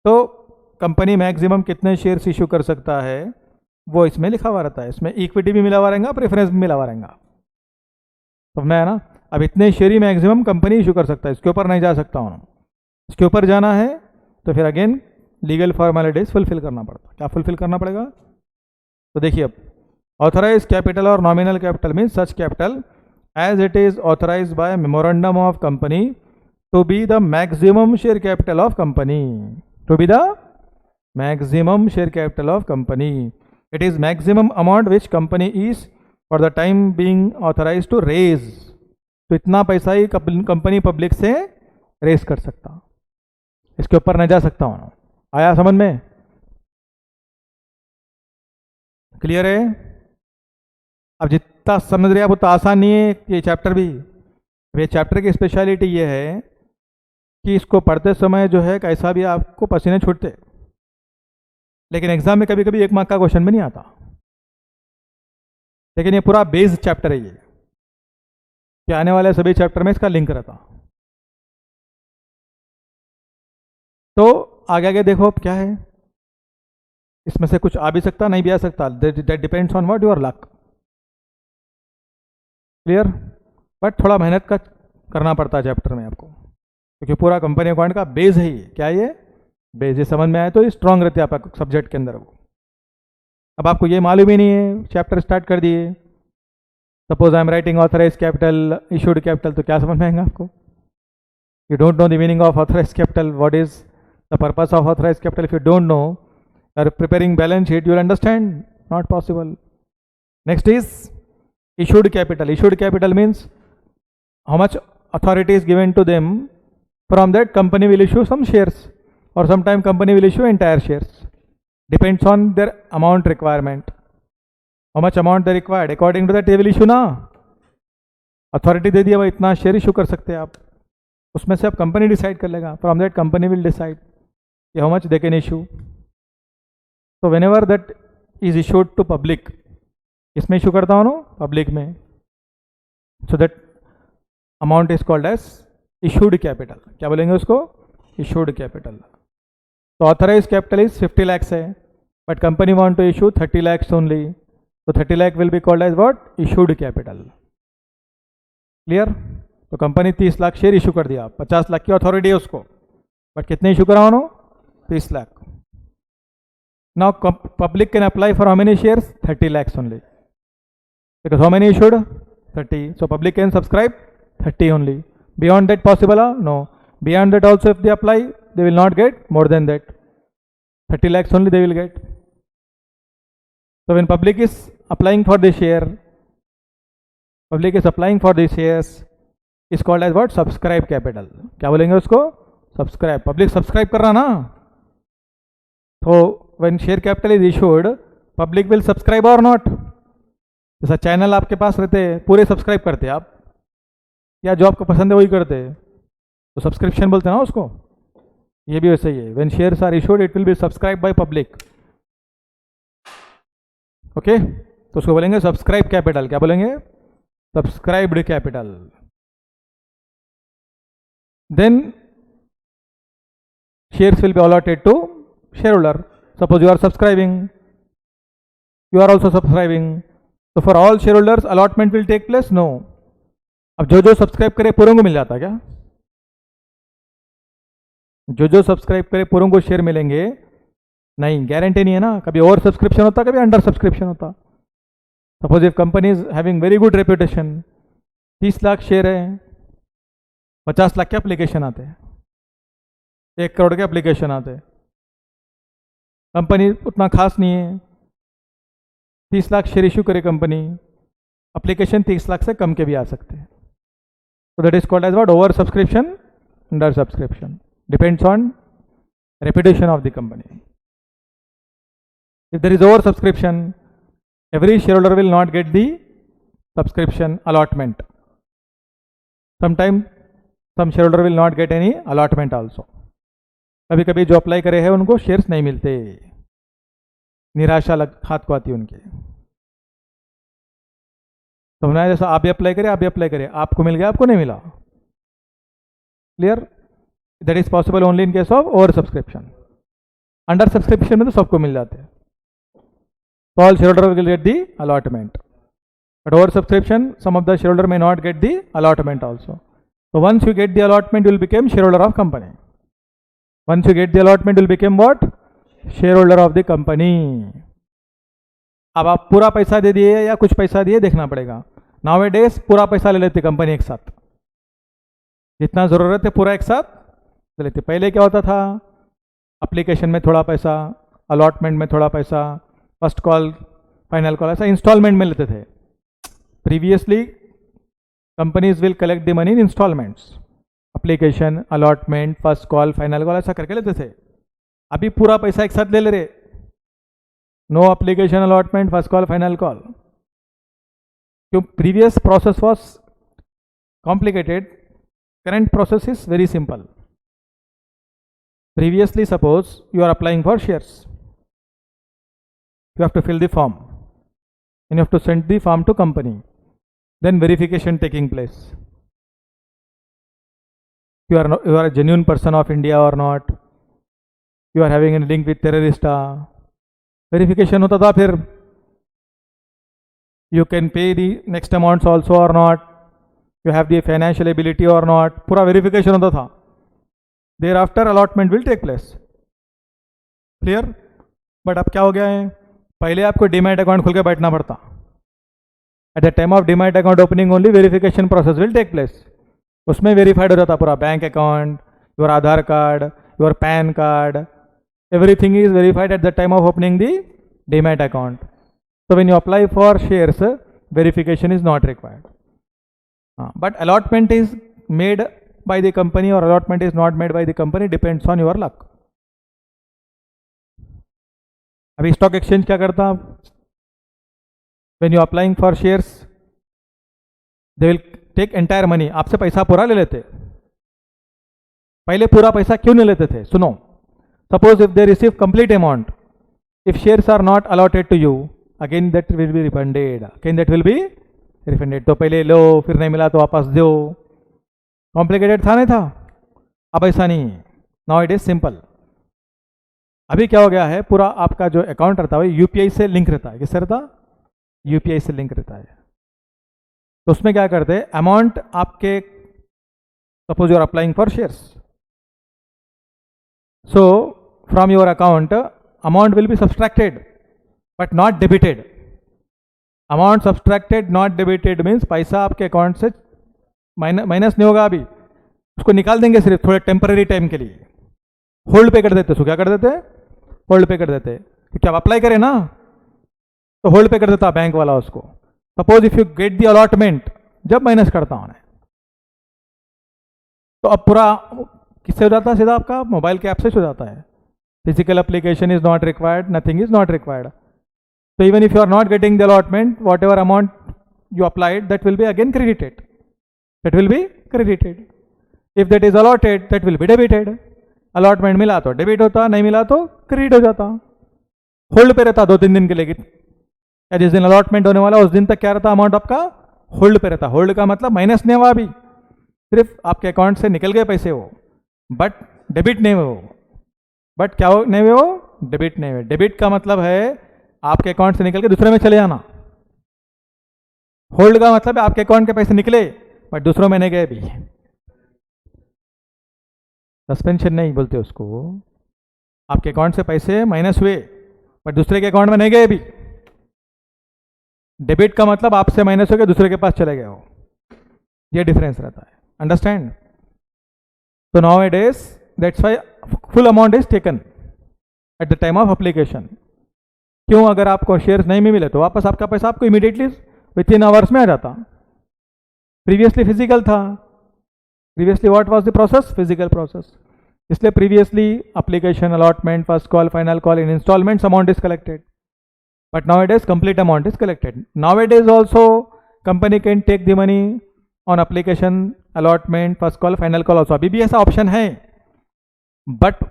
[SPEAKER 1] तो कंपनी मैक्सिमम कितने शेयर्स इशू कर सकता है वो इसमें लिखा हुआ रहता है. इसमें इक्विटी भी मिला हुआ रहेगा, प्रेफरेंस भी मिला हुआ रहेगा. तो मैं है ना, अब इतने शेयर ही मैक्सिमम कंपनी इशू कर सकता है, इसके ऊपर नहीं जा सकता हूँ. इसके ऊपर जाना है तो फिर अगेन लीगल फॉर्मेलिटीज फुलफिल करना पड़ता. क्या फुलफिल करना पड़ेगा? तो देखिए अब ऑथराइज कैपिटल और nominal capital mean such capital as it is authorise by memorandum of company to be the maximum share capital of company. To be the maximum share capital of company. It is maximum amount which company is for the time being authorise to raise. तो इतना पैसा ही company public से raise कर सकता, इसके ऊपर नहीं जा सकता हूँ. आया समझ में? क्लियर है? अब जितना समझ रहे आप उतना आसान नहीं है ये चैप्टर भी. ये चैप्टर की स्पेशलिटी ये है कि इसको पढ़ते समय जो है कैसा भी आपको पसीने छूटते, लेकिन एग्जाम में कभी कभी 1 मार्क का क्वेश्चन भी नहीं आता. लेकिन ये पूरा बेस्ड चैप्टर है ये, कि आने वाले सभी चैप्टर में इसका लिंक रहता. तो आगे आगे देखो अब क्या है. इसमें से कुछ आ भी सकता, नहीं भी आ सकता. That depends on what your luck. Clear? But थोड़ा मेहनत का करना पड़ता है चैप्टर में आपको, क्योंकि पूरा कंपनी अकाउंट का बेस है ये. क्या ये बेस? ये समझ में आए तो ये स्ट्रांग रहती है आपका सब्जेक्ट के अंदर. वो अब आपको ये मालूम ही नहीं है, चैप्टर स्टार्ट कर दिए. Suppose I am writing authorise capital, issued capital, तो क्या समझ में आएगा आपको? You don't know the meaning of authorise capital. What is the purpose of authorise capital? If you don't know, are preparing balance sheet, you will understand. Not possible. Next is issued capital. Issued capital means how much authority is given to them. From that company will issue some shares, or sometime company will issue entire shares. Depends on their amount requirement. How much amount they required, according to that they will issue ना. authority दे दिया भाई इतना share issue कर सकते हैं आप. उसमें से अब कंपनी डिसाइड कर लेगा. From that company will decide कि how much they can issue. तो whenever that is issued to public, इसमें इशू करता हूँ ना पब्लिक में, so that amount is called as issued capital. क्या बोलेंगे उसको? Issued capital. तो ऑथराइज कैपिटल इज 50 lakhs है, but company want to issue 30 lakhs only, तो 30 lakh will be called as what? Issued capital. Clear? तो company 30 lakh share issue कर दिया, 50 लाख की अथॉरिटी है उसको, बट कितने इशू कराओ no? 30 lakh. Now public can apply for how many shares? 30 lakhs only, because how many issued? 30. So public can subscribe 30 only. Beyond that possible? No. Beyond that also if they apply, they will not get more than that. 30 lakhs only they will get. So when public is applying for the share, public is applying for the shares is called as what? Subscribe capital. क्या बोलेंगे उसको? Subscribe. Public subscribe कर रहा ना? तो when share capital is issued, public will subscribe or not? जैसा channel आपके पास रहते हैं, पूरे सब्सक्राइब करते हैं आप, या जो आपको पसंद है वही करते हैं, तो सब्सक्रिप्शन बोलते हैं ना उसको. ये भी वैसे ही है. When shares are issued it will be subscribe by public. Okay, तो उसको बोलेंगे सब्सक्राइब कैपिटल. क्या बोलेंगे? Subscribed capital. Then shares will be allotted to share holder. Suppose you are subscribing, you are also subscribing, तो for all share holders allotment will take place? No. अब जो जो subscribe करे पूरों को मिल जाता क्या? जो जो सब्सक्राइब करे पूरों को शेयर मिलेंगे? नहीं, गारंटी नहीं है ना. कभी ओवर सब्सक्रिप्शन होता, कभी अंडर सब्सक्रिप्शन होता. Suppose if company is having very good reputation, 30 lakh share है, 50 लाख के एप्लीकेशन आते हैं, 1 करोड़ के एप्लीकेशन आते हैं. कंपनी उतना खास नहीं है, 30 लाख शेयर इशू करे कंपनी, एप्लीकेशन 30 लाख से कम के भी आ सकते हैं. So that is called as what? Over subscription, under subscription. Depends on reputation of the company. If there is over subscription, every shareholder will not get the subscription allotment. Sometimes some shareholder will not get any allotment also. कभी कभी जो apply करे हैं उनको shares नहीं मिलते, निराशा हाथ को आती है उनके. तो हमने जैसा आप भी अप्लाई करें, आप भी अप्लाई करें, आपको मिल गया, आपको नहीं मिला. Clear? That is possible only in case of over subscription. Under subscription में तो सबको मिल जाते हैं, all share holder will get the allotment. But over subscription some of the share holder may not get the allotment also. So once you get the allotment, you will become shareholder of company. Once you get the allotment, you will become what? Shareholder of the company. अब आप पूरा पैसा दे दिए या कुछ पैसा दिए देखना पड़ेगा. Nowadays पूरा पैसा ले लेते कंपनी एक साथ, जितना ज़रूरत है पूरा एक साथ ले लेते. पहले क्या होता था? एप्लीकेशन में थोड़ा पैसा, अलॉटमेंट में थोड़ा पैसा, फर्स्ट कॉल फाइनल कॉल, ऐसा इंस्टॉलमेंट में लेते थे. Previously companies will collect the money in instalments, application, allotment, first call, final call, ऐसा करके लेते थे. अभी पूरा पैसा एक साथ ले रहे. No application, allotment, first call, final call. क्यों? Previous process was complicated, current process is very simple. Previously, suppose you are applying for shares, you have to fill the form and you have to send the form to company, then verification taking place. You are a genuine person of India or not, you are having a link with terrorist, verification hota tha. Phir you can pay the next amounts also or not, you have the financial ability or not, pura verification hota tha. Thereafter allotment will take place. Clear? But अब क्या हो गया है? पहले आपको demat account खोल के बैठना पड़ता. At the time of demat account opening only verification process will take place. उसमें वेरीफाइड हो जाता पूरा bank account, your Aadhaar card, your PAN card, everything is verified at the time of opening the demat account. So when you apply for shares, verification is not required. But allotment is made by the company or allotment is not made by the company, depends on your luck. अभी stock exchange क्या करता? when you applying for shares, they will take entire money. आपसे पैसा पूरा ले लेते. पहले पूरा पैसा क्यों नहीं लेते थे? सुनो, suppose if they receive complete amount, if shares are not allotted to you, again that will be refunded, again that will be refunded. तो पहले लो, फिर नहीं मिला तो वापस दो, कॉम्प्लिकेटेड था नहीं था? अब ऐसा नहीं है, नाउ इट इज सिंपल। अभी क्या हो गया है, पूरा आपका जो अकाउंट रहता है यूपीआई से लिंक रहता है। किससे रहता? यूपीआई से लिंक रहता है। तो उसमें क्या करते हैं, अमाउंट आपके, suppose you are applying for shares, so from your account amount will be subtracted but not debited. Amount subtracted not debited means पैसा आपके अकाउंट से माइनस नहीं होगा, अभी उसको निकाल देंगे सिर्फ थोड़े टेम्पररी टाइम के लिए, होल्ड पे कर देते। सो क्या कर देते? होल्ड पे कर देते, क्योंकि आप अप्लाई करें ना तो होल्ड पे कर देता बैंक वाला उसको। Suppose if you get the allotment, जब माइनस करता हूं तो अब पूरा किससे हो जाता है? सीधा आपका मोबाइल के ऐप से हो जाता है। Physical application is not required, nothing is not required. So even if you are not getting the allotment, whatever amount you applied, that will be again credited. That will be credited. If that is allotted, that will be debited. Allotment मिला तो debit होता, नहीं मिला तो credit हो जाता। Hold पे रहता 2-3 दिन के लिए, या जिस दिन अलॉटमेंट होने वाला उस दिन तक क्या रहता, अमाउंट आपका होल्ड पे रहता। होल्ड का मतलब माइनस नहीं हुआ, अभी सिर्फ आपके अकाउंट से निकल गए पैसे वो, बट डेबिट नहीं हुए वो। बट क्या हो नहीं हुए वो? डेबिट नहीं हुए। डेबिट का मतलब है आपके अकाउंट से निकल के दूसरे में चले जाना। होल्ड का मतलब है आपके अकाउंट के पैसे निकले बट दूसरों में नहीं गए भी। सस्पेंशन नहीं बोलते उसको, आपके अकाउंट से पैसे माइनस हुए बट दूसरे के अकाउंट में नहीं गए भी। डेबिट का मतलब आपसे माइनस हो गया दूसरे के पास चले गए हो, ये डिफरेंस रहता है। अंडरस्टैंड? तो now it is that's why full amount is taken at the time of application. क्यों? अगर आपको शेयर्स नहीं मिले तो वापस आपका पैसा आपको इमीडिएटली विद इन आवर्स में आ जाता। प्रीवियसली फिजिकल था, previously what was the process? Physical process. इसलिए previously application, allotment, first call, final call, in installments amount is collected, but now it is complete amount is collected. Now it is also company can take the money on application, allotment, first call, final call also. अभी भी ऐसा option है, but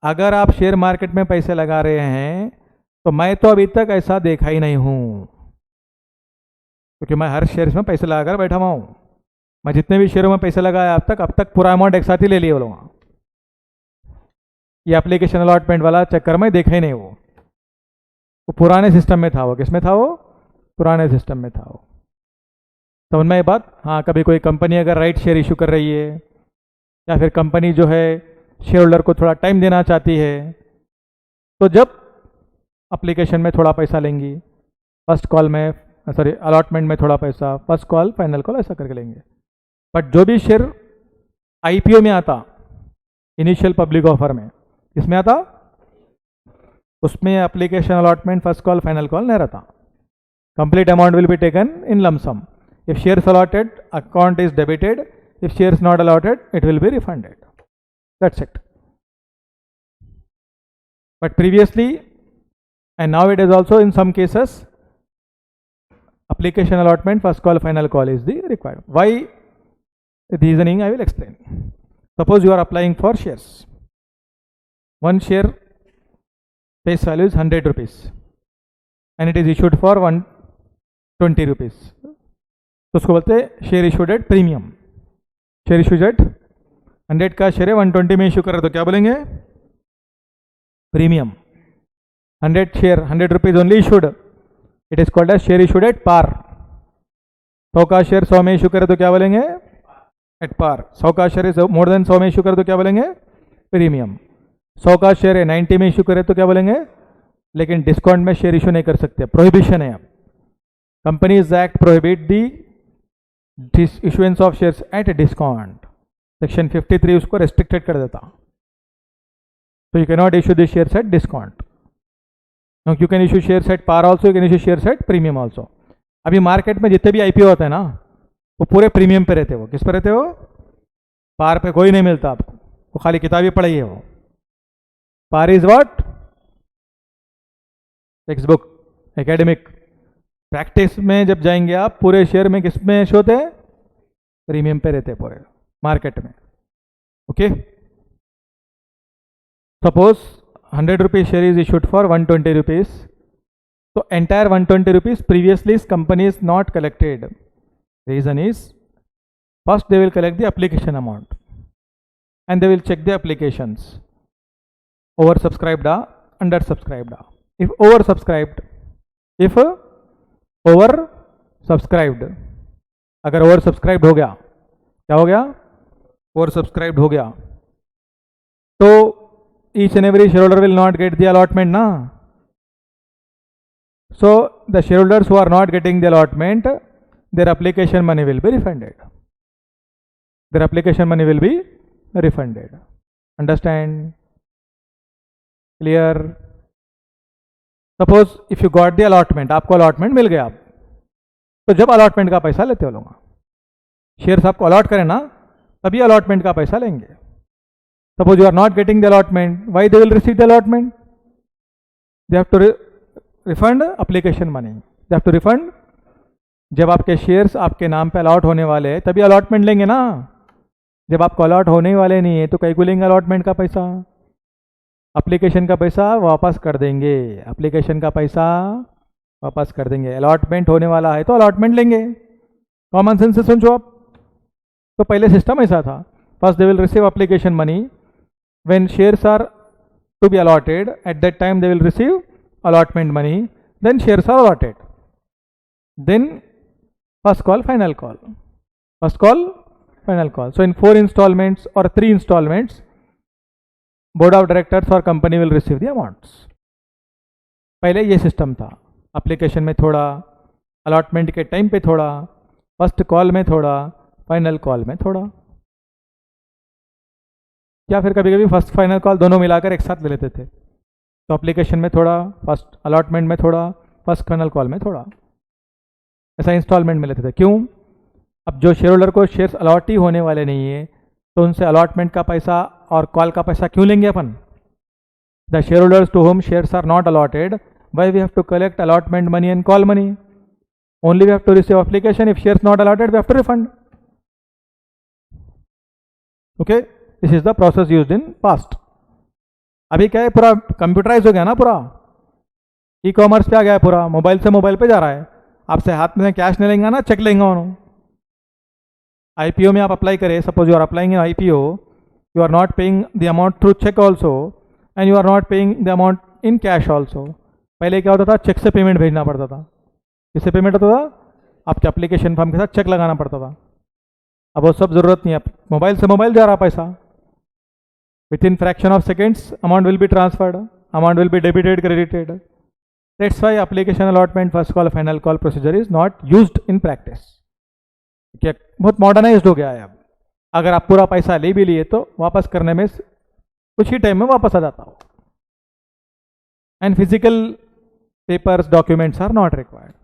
[SPEAKER 1] अगर आप share market में पैसे लगा रहे हैं तो मैं तो अभी तक ऐसा देखा ही नहीं हूं, क्योंकि मैं हर शेयर में पैसे लगाकर बैठा हुआ हूं। मैं जितने भी शेयरों में पैसे लगाया अब तक पूरा अमाउंट एक साथ ही ले लिए वो लोग। ये एप्लीकेशन अलॉटमेंट वाला चक्कर में देखा ही नहीं वो पुराने सिस्टम में था। वो किस में था? वो पुराने सिस्टम में था वो। समझ में ये बात? हाँ, कभी कोई कंपनी अगर राइट शेयर इशू कर रही है या फिर कंपनी जो है शेयर होल्डर को थोड़ा टाइम देना चाहती है, तो जब एप्लीकेशन में थोड़ा पैसा लेंगी, फर्स्ट कॉल में सॉरी अलॉटमेंट में थोड़ा पैसा, फर्स्ट कॉल, फाइनल कॉल, ऐसा करके लेंगे। बट जो भी शेयर आईपीओ में आता, इनिशियल पब्लिक ऑफर में, किसमें आता? उसमें application, allotment, first call, final call नहीं रहता। Complete amount will be taken in lump sum. If shares allotted, account is debited. If shares not allotted, it will be refunded. That's it. But previously and now it is also in some cases application, allotment, first call, final call is the required. Why? The reasoning I will explain. Suppose you are applying for shares. One share face value is 100 rupees and it is issued for 120 rupees. तो उसको बोलते हैं share issued at premium. Share issued at 100 का share है 120 में issue कर रहे तो क्या बोलेंगे? Premium. 100 share, 100 rupees only issued, it is called as share issued at par. 100 का शेयर 100 में इशू करे तो क्या बोलेंगे? At par. 100 का शेयर मोर देन 100 में इशू करे तो क्या बोलेंगे? प्रीमियम. 100 का शेयर है 90 में इशू करे तो क्या बोलेंगे? लेकिन डिस्काउंट में शेयर इशू नहीं कर सकते, प्रोहिबिशन है। अब companies act prohibit the issuance of shares at discount. Section 53 उसको रेस्ट्रिक्टेड कर देता। तो you can not issue the shares at discount. You can issue shares at par also, you can issue shares at premium also. अभी market में जितने भी IPO होते हैं ना, वो पूरे प्रीमियम पे रहते हैं। वो किस पे रहते हो? पार पे कोई नहीं मिलता आपको, वो खाली किताब ही पढ़ाई है वो। Par is what? Textbook, academic. Practice में जब जाएंगे आप, पूरे शेयर में किस में शो होते हैं? प्रीमियम पे रहते हैं पूरे मार्केट में। Okay, Suppose 100 rupees share is issued for 120 rupees. So entire 120 rupees previously company is not collected. Reason is, first they will collect the application amount and they will check the applications. Oversubscribed or undersubscribed. If oversubscribed, अगर oversubscribed हो गया, क्या हो गया? Oversubscribed हो गया, तो each and every shareholder will not get the allotment ना. So the shareholders who are not getting the allotment, their application money will be refunded. Their application money will be refunded. Understand? Clear? Suppose if you got the allotment, आपको allotment मिल गया, तो जब allotment का पैसा लेते हो लोग, shares आपको अलॉट करें ना, तभी allotment का पैसा लेंगे. Suppose you are not getting the allotment, why they will receive the allotment? They have to refund application money. They have to refund. जब आपके शेयर्स आपके नाम पे अलॉट होने वाले हैं तभी अलॉटमेंट लेंगे ना. जब आपको अलॉट होने वाले नहीं है तो कहीं को लेंगे अलॉटमेंट का पैसा? एप्लीकेशन का पैसा वापस कर देंगे. एप्लीकेशन का पैसा वापस कर देंगे. अलॉटमेंट होने वाला है तो अलॉटमेंट लेंगे. कॉमन सेंस से समझो आप. तो पहले सिस्टम ऐसा था. First they will receive application money. When shares are to be allotted, at that time they will receive allotment money, then shares are allotted. Then first call, final call. First call, final call. So in 4 installments or 3 installments, board of directors or company will receive the amounts. पहले ये system था. Application में थोड़ा, allotment के time पे थोड़ा, first call में थोड़ा, फाइनल कॉल में थोड़ा. क्या फिर कभी कभी फर्स्ट फाइनल कॉल दोनों मिलाकर एक साथ ले लेते थे? तो एप्लीकेशन में थोड़ा, फर्स्ट अलॉटमेंट में थोड़ा, फर्स्ट फाइनल कॉल में थोड़ा, ऐसा इंस्टॉलमेंट में लेते थे. क्यों? अब जो शेयर होल्डर को शेयर्स अलॉट ही होने वाले नहीं है तो उनसे अलॉटमेंट का पैसा और कॉल का पैसा क्यों लेंगे अपन? The share holders to whom shares are not allotted, why we have to collect allotment money and call money? Only we have to receive application. If shares not allotted we have to refund. Okay, this is the process used in past. अभी क्या है, पूरा computerise हो गया ना. पूरा e commerce पे आ गया है. पूरा मोबाइल से मोबाइल पे जा रहा है. आपसे हाथ में कैश नहीं लेंगे ना, चेक लेंगे उन्होंने. आईपीओ में आप अप्लाई करें, suppose you are applying in IPO, you are not paying the amount through cheque also and you are not paying the amount in cash also. पहले क्या होता था, चेक से पेमेंट भेजना पड़ता था. किससे पेमेंट होता था? आपके एप्लीकेशन फॉर्म के साथ चेक लगाना पड़ता था. अब वो सब जरूरत नहीं है. मोबाइल से मोबाइल जा रहा पैसा. Within fraction of seconds, amount will be transferred, amount will be debited, credited. That's why application allotment, first call, final call procedure is not used in practice. क्या बहुत मॉडर्नाइज्ड हो गया है अब. अगर आप पूरा पैसा ले भी लिए तो वापस करने में कुछ ही टाइम में वापस आ जाता हो. And physical papers, documents are not required.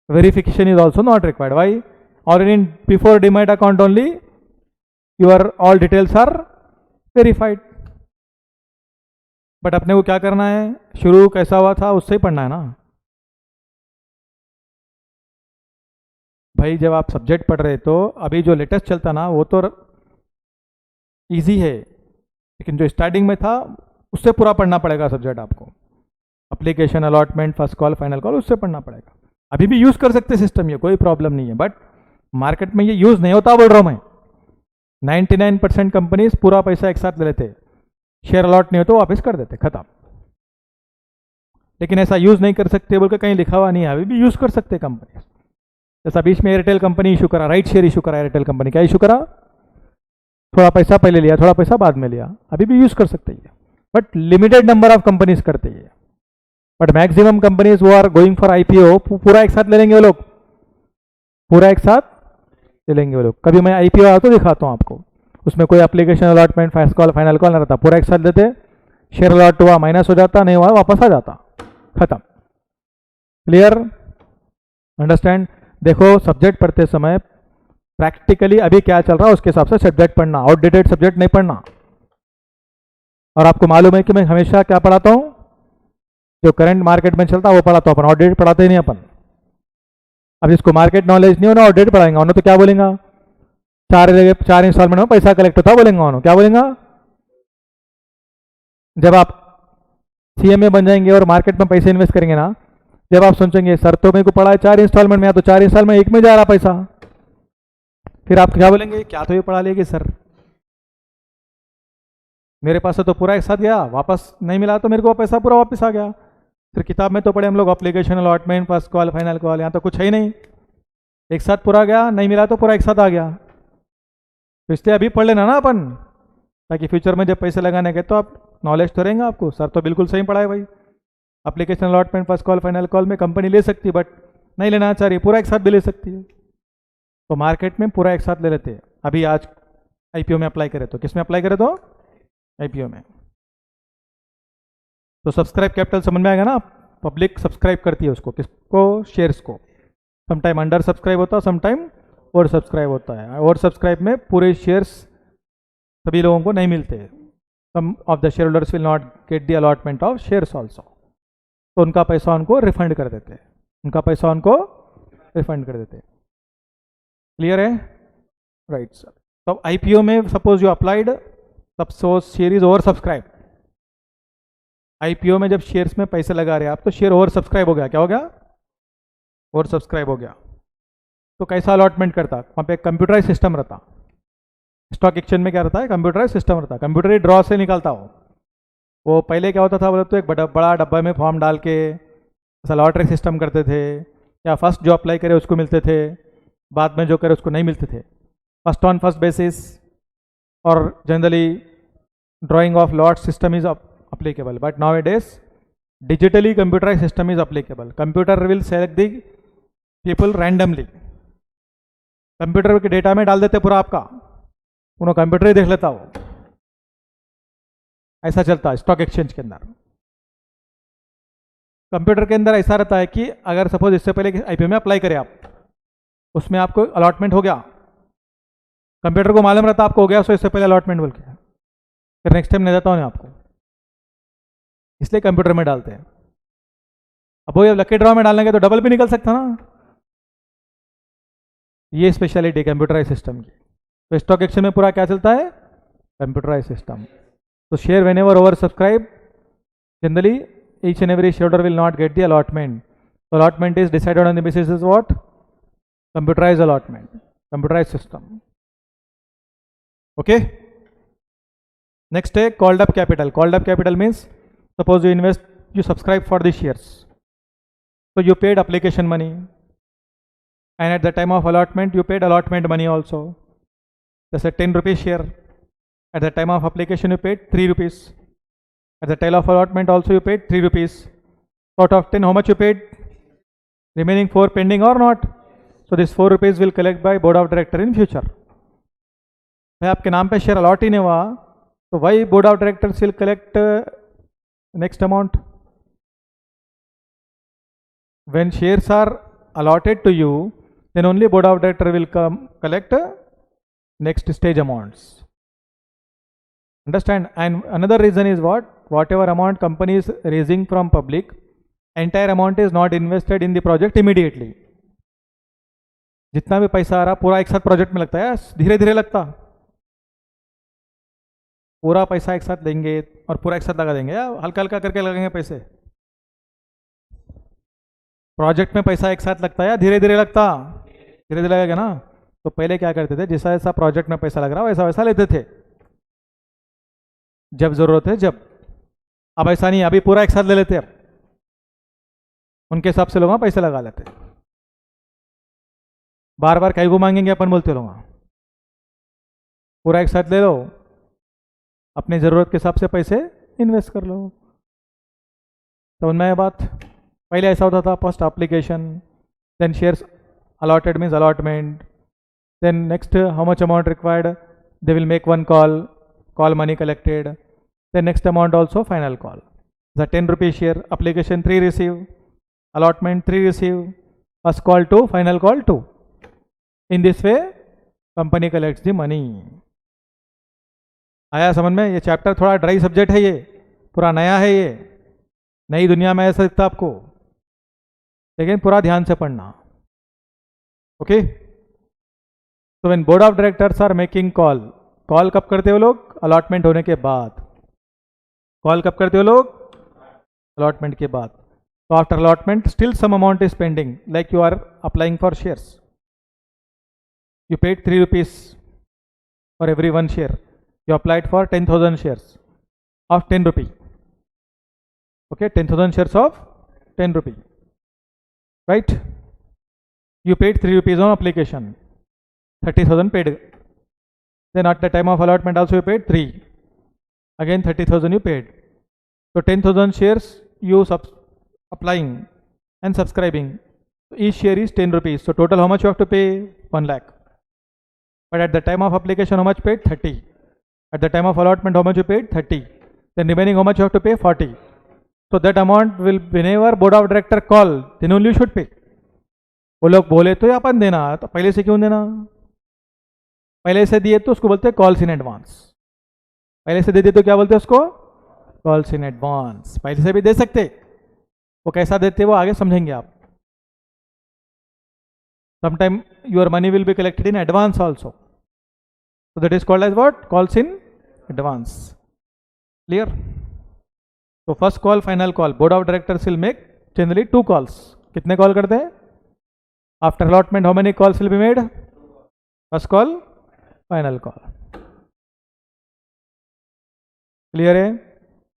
[SPEAKER 1] Verification is also not required. Why? Already in before demat account only, your all details are verified. But अपने को क्या करना है, शुरू कैसा हुआ था उससे ही पढ़ना है ना भाई. जब आप सब्जेक्ट पढ़ रहे तो अभी जो लेटेस्ट चलता ना वो तो इजी है, लेकिन जो स्टार्टिंग में था उससे पूरा पढ़ना पड़ेगा सब्जेक्ट आपको. Application, allotment, first call, final call, उससे पढ़ना पड़ेगा. अभी भी यूज़ कर सकते सिस्टम, ये कोई प्रॉब्लम नहीं है. बट मार्केट में ये यूज़ नहीं होता बोल रहा हूँ मैं. 99% कंपनीज पूरा पैसा एक साथ ले लेते. शेयर अलॉट नहीं हो तो वापस कर देते, खत्म. लेकिन ऐसा यूज़ नहीं कर सकते बोल के कहीं लिखा हुआ नहीं है. अभी भी यूज़ कर सकते कंपनी. जैसा बीच में एयरटेल कंपनी इशू करा, राइट शेयर इशू करा. एयरटेल कंपनी क्या इशू करा? थोड़ा पैसा पहले लिया, थोड़ा पैसा बाद में लिया. अभी भी यूज़ कर सकते हैं, but limited number of companies करते हैं. बट मैक्सिमम कंपनीज वो आर गोइंग फॉर आईपीओ, पूरा एक साथ ले लेंगे वो लोग. पूरा एक साथ ले लेंगे वो लोग. कभी मैं आईपीओ आता तो दिखाता हूँ आपको. उसमें कोई application, allotment, first call, final call नहीं रहता. पूरा एक साथ देते. शेयर अलॉट हुआ, माइनस हो जाता, नहीं हुआ वापस आ जाता, खत्म. क्लियर? अंडरस्टैंड? देखो सब्जेक्ट पढ़ते समय प्रैक्टिकली अभी क्या चल रहा है उसके हिसाब से सब्जेक्ट पढ़ना. आउटडेटेड सब्जेक्ट नहीं पढ़ना. और आपको मालूम है कि मैं हमेशा क्या पढ़ाता हूँ, जो करंट मार्केट में चलता है वो पढ़ाता हूँ. अपन आउटडेटेड पढ़ाते ही नहीं अपन. अब जिसको मार्केट नॉलेज नहीं होना आउटडेटेड पढ़ाएंगे उन्होंने तो क्या बोलेंगा, 4 इंस्टॉलमेंट में पैसा कलेक्ट होता बोलेंगे उन्होंने. क्या बोलेंगा? जब आप सीएमए बन जाएंगे और मार्केट में पैसे इन्वेस्ट करेंगे ना, जब आप सोचेंगे सर तो मेरे को पड़ा है 4 इंस्टॉलमेंट में, या तो 4 इंस्टॉलमेंट एक में जा रहा पैसा, फिर आप क्या बोलेंगे, क्या तो ये पढ़ा लेगी सर, मेरे पास से तो पूरा एक साथ गया, वापस नहीं मिला तो मेरे को पैसा पूरा वापस आ गया। फिर किताब में तो पढ़े हम लोग application allotment first call final call, यहाँ तो कुछ है ही नहीं, एक साथ पूरा गया, नहीं मिला तो पूरा एक साथ आ गया। तो इसलिए अभी पढ़ लेना ना अपन, ताकि फ्यूचर में जब पैसे लगाने गए तो आप नॉलेज तो रहेंगे आपको, सर तो बिल्कुल सही पढ़ा है भाई, application allotment first call final call में कंपनी ले सकती है, बट नहीं लेना चाह रही, पूरा एक साथ भी ले सकती है। तो मार्केट में पूरा एक साथ ले लेते हैं। अभी आज आईपीओ में अप्लाई करें तो किस में अप्लाई करें, तो आईपीओ में। तो सब्सक्राइब कैपिटल समझ में आएगा ना, पब्लिक सब्सक्राइब करती है उसको, किसको, शेयर्स को। समटाइम अंडर सब्सक्राइब होता है, समटाइम ओवर सब्सक्राइब होता है। ओवर सब्सक्राइब में पूरे शेयर्स सभी लोगों को नहीं मिलते, some of the share holders will not get the allotment of shares also, तो उनका पैसा उनको रिफंड कर देते हैं, उनका पैसा उनको रिफंड कर देते हैं। क्लियर है, राइट सर। तो आईपीओ में suppose you applied, suppose share is over subscribe, IPO में जब शेयर्स में पैसे लगा रहे हैं आप, तो शेयर ओवर सब्सक्राइब हो गया, क्या हो गया, ओवर सब्सक्राइब हो गया। तो कैसा अलॉटमेंट करता, वहाँ पे कंप्यूटराइज सिस्टम रहता, स्टॉक एक्सचेंज में क्या रहता है, कंप्यूटराइज सिस्टम रहता, कंप्यूटर ही ड्रॉ से निकालता हो। वो पहले क्या होता था बोले तो एक बड़ा डब्बा में फॉर्म डाल के ऐसा लॉटरी सिस्टम करते थे, या फर्स्ट जो अप्लाई करे उसको मिलते थे, बाद में जो करे उसको नहीं मिलते थे, फर्स्ट ऑन फर्स्ट बेसिस। और generally drying of lot system is applicable, but nowadays digitally computerized system is applicable. Computer will select the people randomly, computer के डेटा में डाल देते पूरा आपका, उन्होंने कंप्यूटर ही देख लेता हो, ऐसा चलता है स्टॉक एक्सचेंज के अंदर। कंप्यूटर के अंदर ऐसा रहता है कि अगर सपोज इससे पहले आईपीओ में अप्लाई करें आप, उसमें आपको अलॉटमेंट हो गया, कंप्यूटर को मालूम रहता आपको हो गया, सो इससे पहले अलॉटमेंट बोल के, फिर नेक्स्ट टाइम नहीं देता हूँ आपको, इसलिए कंप्यूटर में डालते हैं। अब वो ये लकी ड्रॉ में डालने तो डबल भी निकल सकता ना, ये स्पेशलिटी कंप्यूटराइज सिस्टम की। तो स्टॉक एक्सचेंज में पूरा क्या चलता है, कंप्यूटराइज सिस्टम। तो share whenever oversubscribe, generally each and every share holder will not get the allotment. Allotment is decided on the basis is what, computerise allotment, computerise system. Okay, next है called up capital. Called up capital means suppose you invest, you subscribe for the shares, so you paid application money, and at the time of allotment you paid allotment money also. That's a 10 rupees share, at the time of application you paid 3 rupees, at the time of allotment also you paid 3 rupees. Out of 10 how much you paid, remaining 4 pending or not, so this 4 rupees will collect by board of director in future. भाई आपके नाम पे share allot ही नहीं हुआ, तो वही board of directors will collect next amount. When shares are allotted to you, then only board of director will come collect next stage amounts. Understand? And another reason is what, whatever amount company is raising from public, entire amount is not invested in the project immediately. जितना भी पैसा आ रहा पूरा एक साथ project में लगता है, धीरे धीरे लगता, पूरा पैसा एक साथ लेंगे और पूरा एक साथ लगा देंगे, या हल्का हल्का करके लगाएंगे पैसे। प्रोजेक्ट में पैसा एक साथ लगता है या धीरे धीरे लगता, धीरे धीरे लगेगा ना। तो पहले क्या करते थे, जैसा जैसा प्रोजेक्ट में पैसा लग रहा वैसा वैसा लेते थे, जब जरूरत है जब। अब ऐसा नहीं, अभी पूरा एक साथ ले लेते, अब उनके हिसाब से लोग पैसे लगा लेते, बार बार कहीं को मांगेंगे अपन, बोलते लोग पूरा एक साथ ले लो, अपनी ज़रूरत के हिसाब से पैसे इन्वेस्ट कर लो। तो उनमें बात, पहले ऐसा होता था, first application, then shares allotted means allotment, then next how much amount required, they will make one call, call money collected, then next amount also final call. The 10 rupees share, application 3 receive, allotment 3 receive, first call 2, final call 2। In this way company collects the money. आया समझ में? ये chapter थोड़ा dry subject है, ये पूरा नया है, ये नई दुनिया में ऐसा दिखता आपको, लेकिन पूरा ध्यान से पढ़ना। ओके, तो when board of directors are making call, call कब करते हो लोग, अलॉटमेंट होने के बाद। कॉल कब करते हो लोग? अलॉटमेंट के बाद. तो after allotment still some amount is pending, like you are applying for shares. You paid 3 rupees for every one share. You applied for 10,000 shares of 10 rupee. Okay, 10,000 shares of 10 rupee. Right? You paid 3 rupees on application. 30,000 paid. Then at the time of allotment also you paid 3. Again 30,000 you paid. So 10,000 shares you applying and subscribing. Each share is 10 rupees. So total how much you have to pay? 1 lakh. But at the time of application, how much paid? 30. At the time of allotment, how much you paid? 30. Then remaining, how much you have to pay? 40. So that amount will, whenever board of director call, then only you should pay. वो लोग बोले तो अपन देना, तो पहले से क्यों देना? पहले से दिए तो उसको बोलते हैं कॉल्स इन एडवांस. पहले से दे दिए तो क्या बोलते हैं उसको? Calls in advance. पहले से भी दे सकते, वो कैसा देते वो आगे समझेंगे आप. Sometime your money will be collected in advance also. So that is called as what? Calls in advance. Clear? So first call, final call. Board of directors will make generally 2 calls. कितने call करते हैं? After allotment, how many calls will be made? First call, final call. Clear है?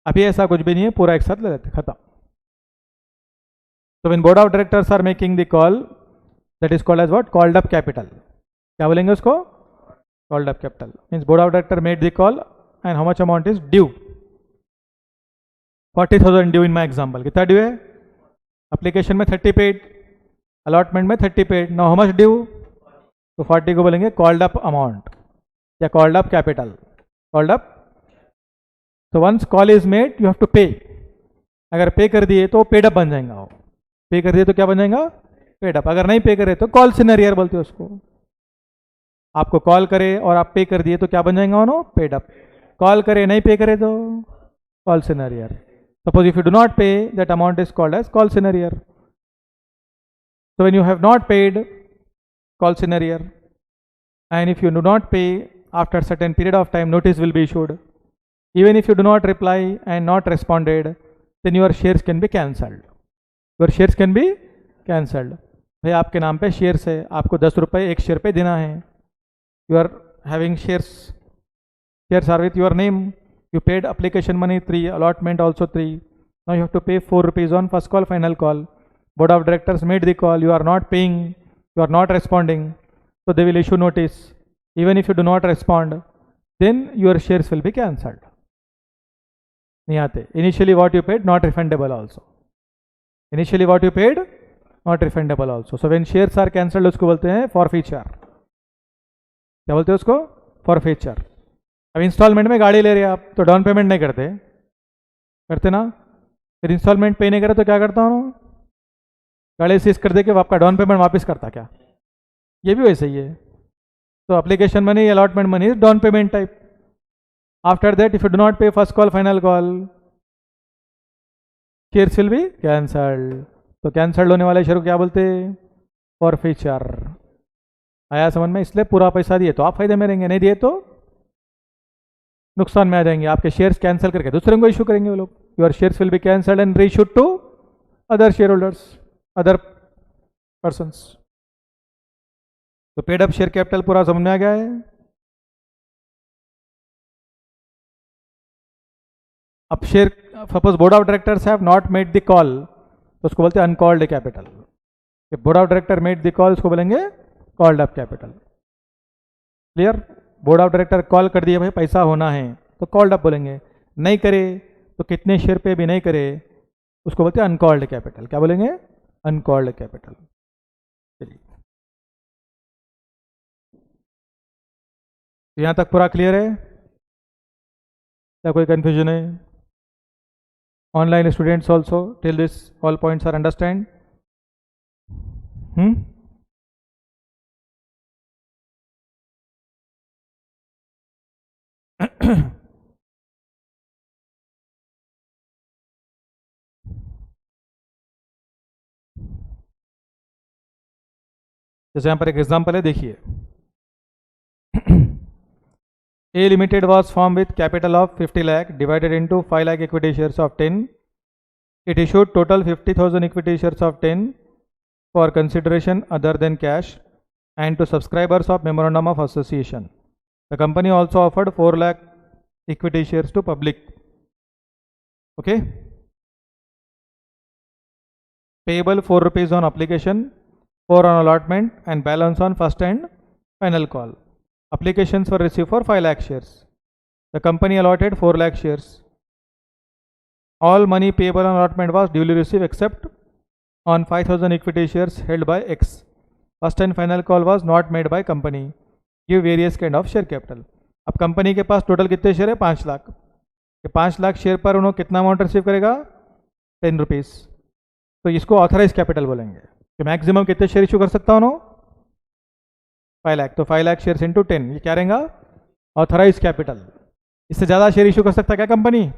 [SPEAKER 1] अभी ऐसा कुछ भी नहीं है, पूरा एक साथ ले लेते, खत्म. So when board of directors are making the call, that is called as what? Called up capital. क्या बोलेंगे उसको? Called up capital. Means board of director made the call and how much amount is due? 40,000 due in my example. कितना due है? Application में 30 paid, allotment में 30 paid. Now how much due? तो 40 को बोलेंगे called up amount या called up capital. Called up. So once call is made, you have to pay. अगर पे कर दिए तो paid up बन जाएगा वो. पे कर दिए तो क्या बन जाएगा? Paid up. अगर नहीं पे करे तो कॉल सिनेरियर बोलते हैं उसको. आपको कॉल करे और आप पे कर दिए तो क्या बन जाएगा उन्होंने? Paid up. कॉल करे नहीं पे करे तो call in arrear. Suppose if you do not pay, that amount is called as call in arrear. So when you have not paid, call in arrear. And if you do not pay, after certain period of time notice will be issued. Even if you do not reply and not responded, then your shares can be cancelled. Your shares can be cancelled. भाई आपके नाम पे shares है, आपको 10 रुपये एक share पे देना है. You are having shares are with your name. You paid application money 3, allotment also 3. Now you have to pay 4 rupees on first call, final call. Board of directors made the call, you are not paying, you are not responding, so they will issue notice. Even if you do not respond, then your shares will be cancelled. नहीं आते. Initially what you paid not refundable also. Initially what you paid not refundable also. So when shares are cancelled उसको बोलते हैं forfeiture. क्या बोलते हैं उसको? Forfeiture. अब इंस्टॉलमेंट में गाड़ी ले रहे हैं आप तो डाउन पेमेंट नहीं करते, करते ना? फिर इंस्टॉलमेंट पे नहीं करे तो क्या करता हूँ? गाड़ी सीज कर दे के आपका डाउन पेमेंट वापस करता क्या? ये भी वैसे ही है. तो application money, allotment money is down payment type. After that if you do not pay first call, final call, shares will be cancelled. तो कैंसल्ड होने वाले शेयर को क्या बोलते हैं? फॉरफीचर. आया समझ में? इसलिए पूरा पैसा दिए तो आप फायदे में रहेंगे, नहीं दिए तो नुकसान में आ जाएंगे. आपके शेयर्स कैंसिल करके दूसरे को इशू करेंगे वो लोग. Your shares will be cancelled and reissued to other share holders, other persons. तो पेड अप शेयर कैपिटल पूरा समझ में आ गया है. अब share suppose board of directors have not made the call तो उसको बोलते हैं uncalled capital. Board of director made the call उसको बोलेंगे called up capital. Clear? Board of director call कर दिए भाई पैसा होना है तो कॉल्ड अप बोलेंगे. नहीं करे तो कितने शेयर पे भी नहीं करे उसको बोलते हैं अनकॉल्ड कैपिटल. क्या बोलेंगे? Uncalled capital. चलिए यहाँ तक पूरा क्लियर है? क्या कोई कंफ्यूजन है? Online students also till this all points are understand. जैसे यहाँ पर एक एग्जांपल है, देखिए. A Limited was formed with capital of 50 lakh divided into 5 lakh equity shares of 10. It issued total 50,000 equity shares of 10 for consideration other than cash and to subscribers of memorandum of association. The company also offered 4 lakh equity shares to public. Okay. Payable 4 rupees on application, 4 on allotment and balance on first and final call. Applications were received for 5 lakh shares. The company allotted 4 lakh shares. All money payable on allotment was duly received except on 5,000 equity shares held by X. First and final call was not made by company. Give various kind of share capital. अब company के पास total कितने share है? 5 lakh. 5 lakh share पर उन्होंने कितना amount receive करेगा? 10 rupees. तो इसको ऑथराइज कैपिटल बोलेंगे. कि मैक्सिमम कितने शेयर इशू कर सकता हूँ? 5 लाख. तो 5 लाख शेयर्स इंटू 10, ये क्या रहेगा? Authorise capital. इससे ज़्यादा शेयर इशू कर सकता है क्या कंपनी?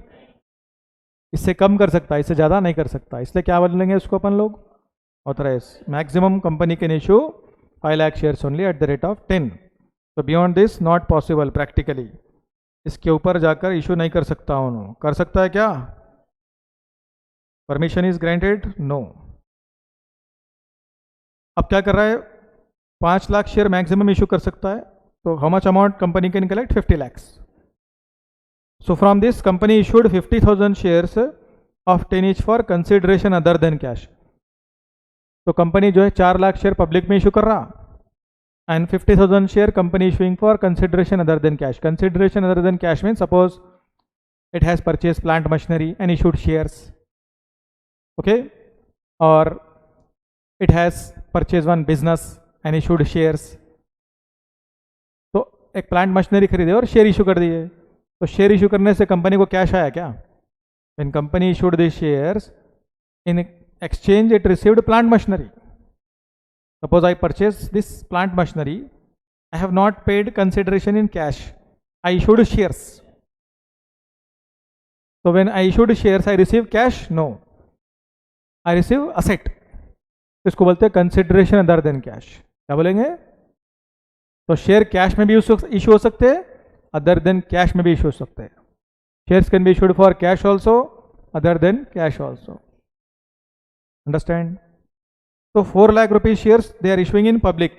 [SPEAKER 1] इससे कम कर सकता है, इससे ज़्यादा नहीं कर सकता. इसलिए क्या बोलेंगे उसको अपन लोग? Authorise. Maximum company can issue 5 lakh shares only at the rate of 10. तो beyond this not possible practically. इसके ऊपर जाकर इशू नहीं कर सकता हूँ. कर सकता है क्या? Permission is granted? नो. अब क्या कर रहा है? 5 लाख शेयर मैक्सिमम इशू कर सकता है. तो how much amount company can collect? 50 lakhs. So from this company issued 50,000 shares of 10 each for consideration other than cash. तो कंपनी जो है 4 लाख शेयर पब्लिक में इशू कर रहा and 50,000 share company issuing for consideration other than cash. Consideration other than cash means suppose it has purchased plant machinery and issued shares. Okay, or it has purchased one business and issued shares. तो एक plant machinery खरीदे और share issue कर दिए. तो share issue करने से company को कैश आया क्या? When company issued these shares, in exchange it received plant machinery. Suppose I purchased this plant machinery, I have not paid consideration in cash. I issued shares. So when I issued shares, I receive cash? No. I receive asset. इसको बोलते हैं consideration other than cash. क्या बोलेंगे? तो share cash में भी issue हो सकते हैं, अदर देन कैश में भी इशू हो सकते हैं. Shares can be issued for cash also, other than cash also. Understand? तो 4 lakh rupees shares they are issuing in public.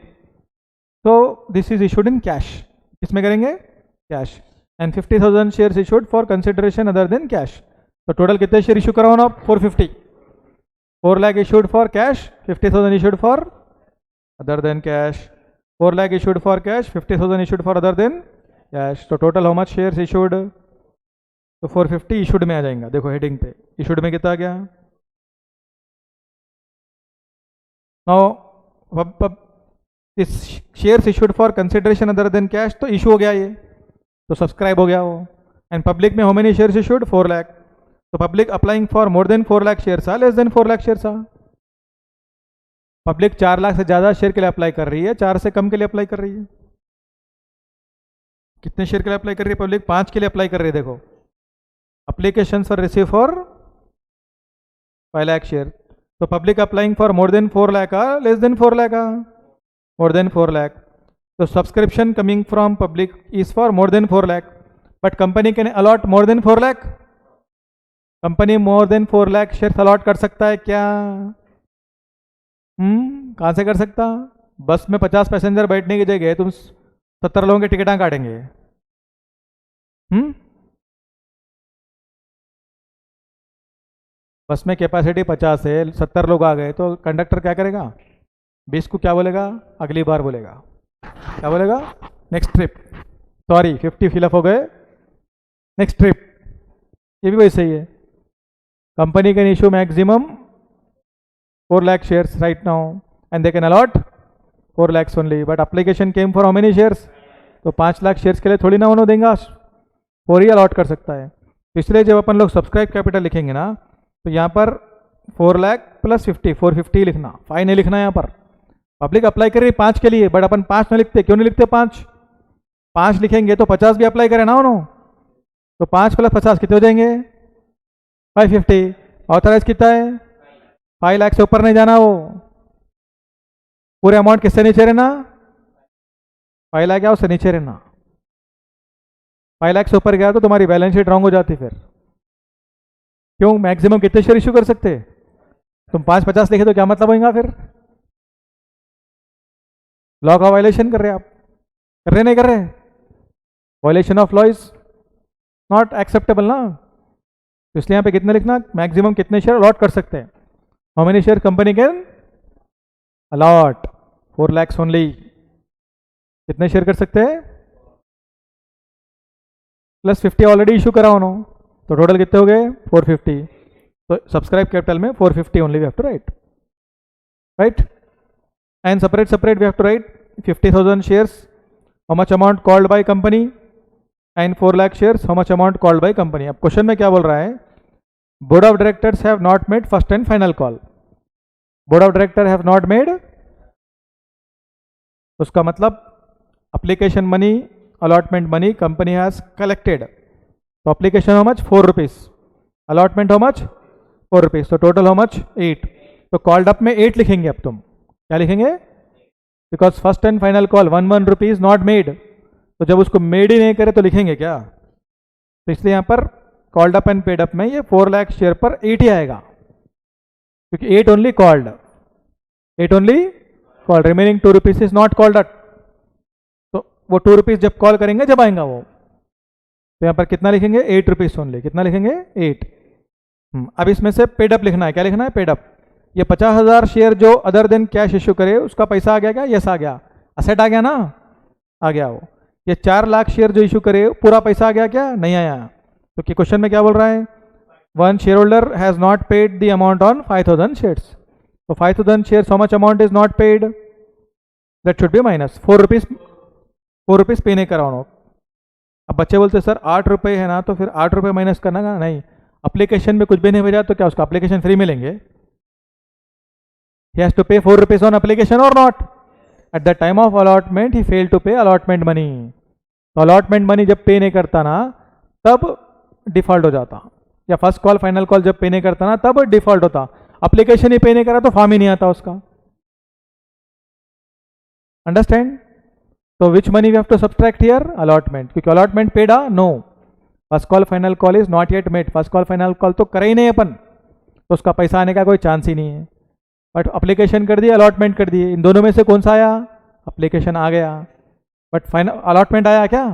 [SPEAKER 1] तो this is issued in cash. किसमें करेंगे? Cash. And 50,000 shares issued for consideration other than cash. तो total कितने share issue कराओ ना? 450. 4 lakh issued for cash, 50,000 issued for other than cash. 4 lakh issued for cash, 50,000 issued for other than cash. तो total how much shares issued? तो 450 issued में आ जाएगा. देखो heading पे issued में कितना आ गया? Now this shares issued for consideration other than cash तो issue हो गया ये, तो सब्सक्राइब हो गया वो. एंड पब्लिक में how many shares issued? 4 lakh. तो public applying for more than 4 lakh shares ah, less than 4 lakh shares ah. Public 4 lakh से ज़्यादा शेयर के लिए अप्लाई कर रही है, 4 से कम के लिए अप्लाई कर रही है. कितने शेयर के लिए अप्लाई कर रही है पब्लिक? 5 के लिए अप्लाई कर रही है. देखो application for receive for 5 lakh share. तो public applying for more than 4 lakh आ, लेस देन 4 लाख आ? More than 4 lakh. तो subscription coming from public is for more than 4 lakh. But company can allot more than 4 lakh. Company more than 4 lakh share allot कर सकता है क्या? कहाँ से कर सकता? बस में 50 पैसेंजर बैठने की जगह तुम 70 लोगों की टिकटें काटेंगे. बस में कैपेसिटी 50 है, 70 लोग आ गए, तो कंडक्टर क्या करेगा? 20 को क्या बोलेगा? अगली बार बोलेगा. क्या बोलेगा? Next trip. सॉरी 50 फिलअप हो गए, नेक्स्ट ट्रिप. ये भी वैसे ही है. Company can issue maximum 4 lakh shares right now and they can allot 4 lakhs only, but application came for how many shares? तो 5 लाख शेयर्स के लिए थोड़ी ना उन्होंने देंगे, 4 ही अलॉट कर सकता है. तो इसलिए जब अपन लोग सब्सक्राइब कैपिटल लिखेंगे ना, तो यहाँ पर 4 लाख प्लस 50, 450 लिखना, 5 नहीं लिखना. यहाँ पर पब्लिक अप्लाई कर रही है 5 के लिए, बट अपन 5 नहीं लिखते. क्यों नहीं लिखते? 5 लिखेंगे तो 50 भी अप्लाई करें ना उन्होंने. तो 5 प्लस 50 कितने हो जाएंगे? 550. ऑथराइज कितना है? 5 लाख से ऊपर नहीं जाना. वो पूरे अमाउंट किससे नीचे रहना? 5 लाख या उससे नीचे रहना. 5 लाख से ऊपर गया तो तुम्हारी बैलेंस शीट रॉन्ग हो जाती फिर। क्यों? मैक्सिमम कितने शेयर इशू कर सकते? तुम 550 लिखे तो क्या मतलब होगा फिर? लॉ का वायलेशन कर रहे आप, कर रहे नहीं कर रहे? Violation of law is not acceptable ना। तो इसलिए यहाँ पे कितने लिखना, मैक्सिमम कितने शेयर अलॉट कर सकते हैं। How many share company can allot? 4 lakhs only. कितने शेयर कर सकते हैं? प्लस 50 ऑलरेडी इशू करा उन्होंने, तो टोटल कितने हो गए? 450। तो सब्सक्राइब कैपिटल में 450 only we have to write, right. And separate we have to write 50,000 shares, how much amount called by company, and 4 lakh shares, how much amount called by company। अब question में क्या बोल रहा है? Board of directors have not made first and final call. Board of director have not made, उसका मतलब application money, allotment money company has collected. तो application how much? 4 rupees, allotment how much? 4 rupees, तो total how much? 8। तो called up में 8 लिखेंगे अब तुम, क्या लिखेंगे? Because first and final call 1 rupees not made, तो जब उसको मेड ही नहीं करे तो लिखेंगे क्या? तो इसलिए यहां पर called up and paid up में ये 4 लाख शेयर पर 8 ही आएगा, क्योंकि 8 only called, 8 only called, remaining 2 rupees is not called up. तो वो 2 rupees जब कॉल करेंगे जब आएगा वो, तो यहां पर कितना लिखेंगे? 8 rupees ओनली। कितना लिखेंगे? 8। अब इसमें से पेड अप लिखना है। क्या लिखना है? Paid up. ये 50,000 शेयर जो अदर देन कैश इश्यू करे उसका पैसा आ गया क्या? यस आ गया, असेट आ गया ना, आ गया वो। ये 4 लाख शेयर जो इशू करे पूरा पैसा आ गया क्या? नहीं आया। तो क्वेश्चन में क्या बोल रहा है? One share holder has not paid the amount on 5,000 shares. तो 5,000 shares how much amount is not paid? That should B minus 4 rupees। 4 rupees पे नहीं करा उन्होंने। अब बच्चे बोलते सर 8 रुपये है ना, तो फिर 8 रुपये माइनस करना का नहीं। अप्लीकेशन में कुछ भी नहीं भेजा तो क्या उसका अप्लीकेशन फ्री मिलेंगे? He has to pay 4 rupees on application or not? At the time of allotment he failed to pay allotment money। तो allotment money जब पे नहीं करता ना तब डिफॉल्ट हो जाता, या फर्स्ट कॉल फाइनल कॉल जब पे नहीं करता ना तब डिफॉल्ट होता। अप्लीकेशन ही पे नहीं करा तो फॉर्म ही नहीं आता उसका। अंडरस्टैंड? तो which money we have to subtract here? Allotment, क्योंकि अलॉटमेंट पेड आ? No. First call final call is not yet made. First call final call तो करे ही नहीं अपन, तो उसका पैसा आने का कोई चांस ही नहीं है। बट अप्लीकेशन कर दिए, अलॉटमेंट कर दिए, इन दोनों में से कौन सा आया? अप्लीकेशन आ गया, बट फाइनल अलॉटमेंट आया क्या?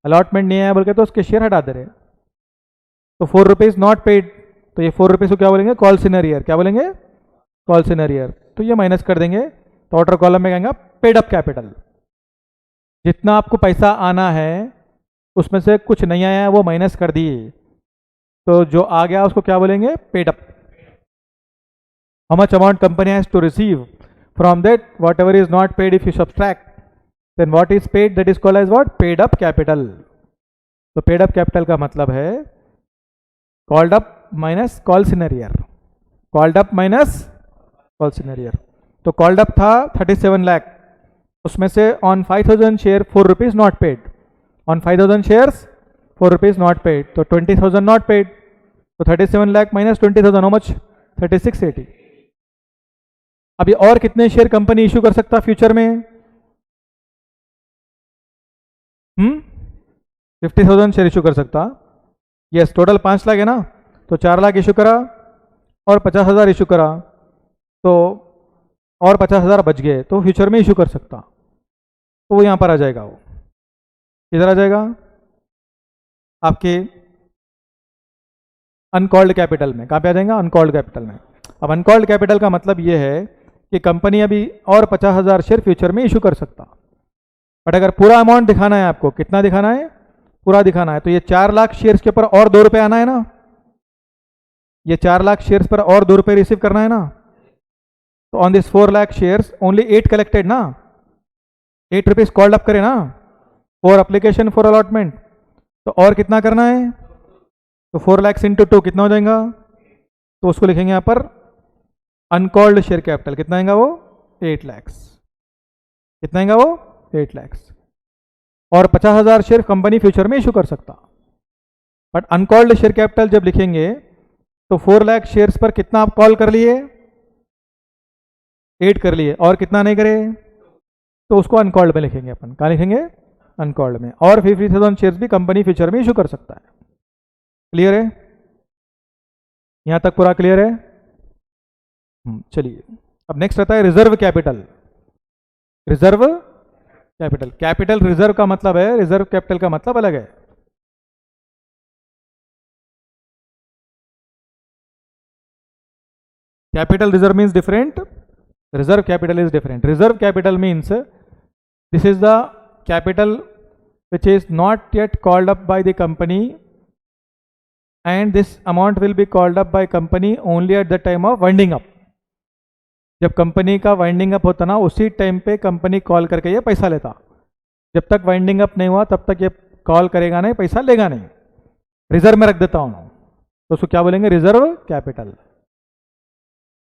[SPEAKER 1] अलॉटमेंट नहीं आया बोल के तो उसके शेयर हटा दे रहे। तो 4 rupees नॉट पेड, तो ये 4 rupees को क्या बोलेंगे? Calls in arrear. क्या बोलेंगे? Calls in arrear. तो ये माइनस कर देंगे, तो आउटर कॉलम में कहेंगे पेड अप कैपिटल। जितना आपको पैसा आना है उसमें से कुछ नहीं आया वो माइनस कर दिए, तो जो आ गया उसको क्या बोलेंगे? Paid up. How much amount company has to receive from that? Whatever is not paid, if you subtract, then what is paid? That is called as what? Paid up capital। तो paid up capital का मतलब है called up minus calls in arrear, called up minus calls in arrear। तो called up था 37 लाख, उसमें से on 5,000 share 4 rupees not paid, on 5,000 shares 4 rupees not paid, तो 20,000 not paid। तो 37 लाख minus 20,000 how much? 3680। अभी और कितने शेयर कंपनी इशू कर सकता फ्यूचर में? 50,000 शेयर इशू कर सकता। यस, टोटल 5 लाख है ना, तो 4 लाख इशू करा और 50,000 इशू करा, तो और 50,000 बच गए, तो फ्यूचर में इशू कर सकता। तो वो यहां पर आ जाएगा, वो इधर आ जाएगा आपके अनकॉल्ड कैपिटल में। कहां पे आ जाएगा? अनकॉल्ड कैपिटल में। अब अनकॉल्ड कैपिटल का मतलब ये है कि कंपनी अभी और 50,000 शेयर फ्यूचर में इशू कर सकता, बट अगर पूरा अमाउंट दिखाना है आपको, कितना दिखाना है? पूरा दिखाना है, तो ये 4 लाख शेयर्स के ऊपर और 2 रुपये आना है ना, ये 4 लाख शेयर्स पर और 2 रुपये रिसीव करना है ना। तो on this 4 lakh shares only 8 collected ना, 8 रुपीज कॉल्ड अप करे ना फॉर अप्लीकेशन फॉर अलॉटमेंट, तो और कितना करना है? तो 4 lakhs इंटू 2 कितना हो जाएगा? तो उसको लिखेंगे यहाँ पर अनकॉल्ड शेयर कैपिटल। कितना आएगा वो? 8 lakhs। कितना आएगा वो? 8 lakhs। और 50,000 शेयर कंपनी फ्यूचर में इशू कर सकता, बट अनकॉल्ड शेयर कैपिटल जब लिखेंगे तो 4 लाख शेयर्स पर कितना आप कॉल कर लिए? 8 कर लिए, और कितना नहीं करे तो उसको अनकॉल्ड में लिखेंगे अपन। कहाँ लिखेंगे? अनकॉल्ड में, और 50,000 शेयर्स भी कंपनी फ्यूचर में इशू कर सकता है। क्लियर है? यहां तक पूरा क्लियर है? चलिए अब नेक्स्ट आता है reserve capital. Reserve capital, capital reserve का मतलब है, रिजर्व कैपिटल का मतलब अलग है। Capital reserve means different, reserve capital is different. Reserve capital means this is the capital which is not yet called up by the company, and this amount will be called up by company only at the time of winding up। जब company का winding up होता ना, उसी time पे company call करके ये पैसा लेता। जब तक वाइंडिंग अप नहीं हुआ तब तक ये कॉल करेगा नहीं, पैसा लेगा नहीं, रिजर्व में रख देता हूँ, तो उसको क्या बोलेंगे? Reserve capital.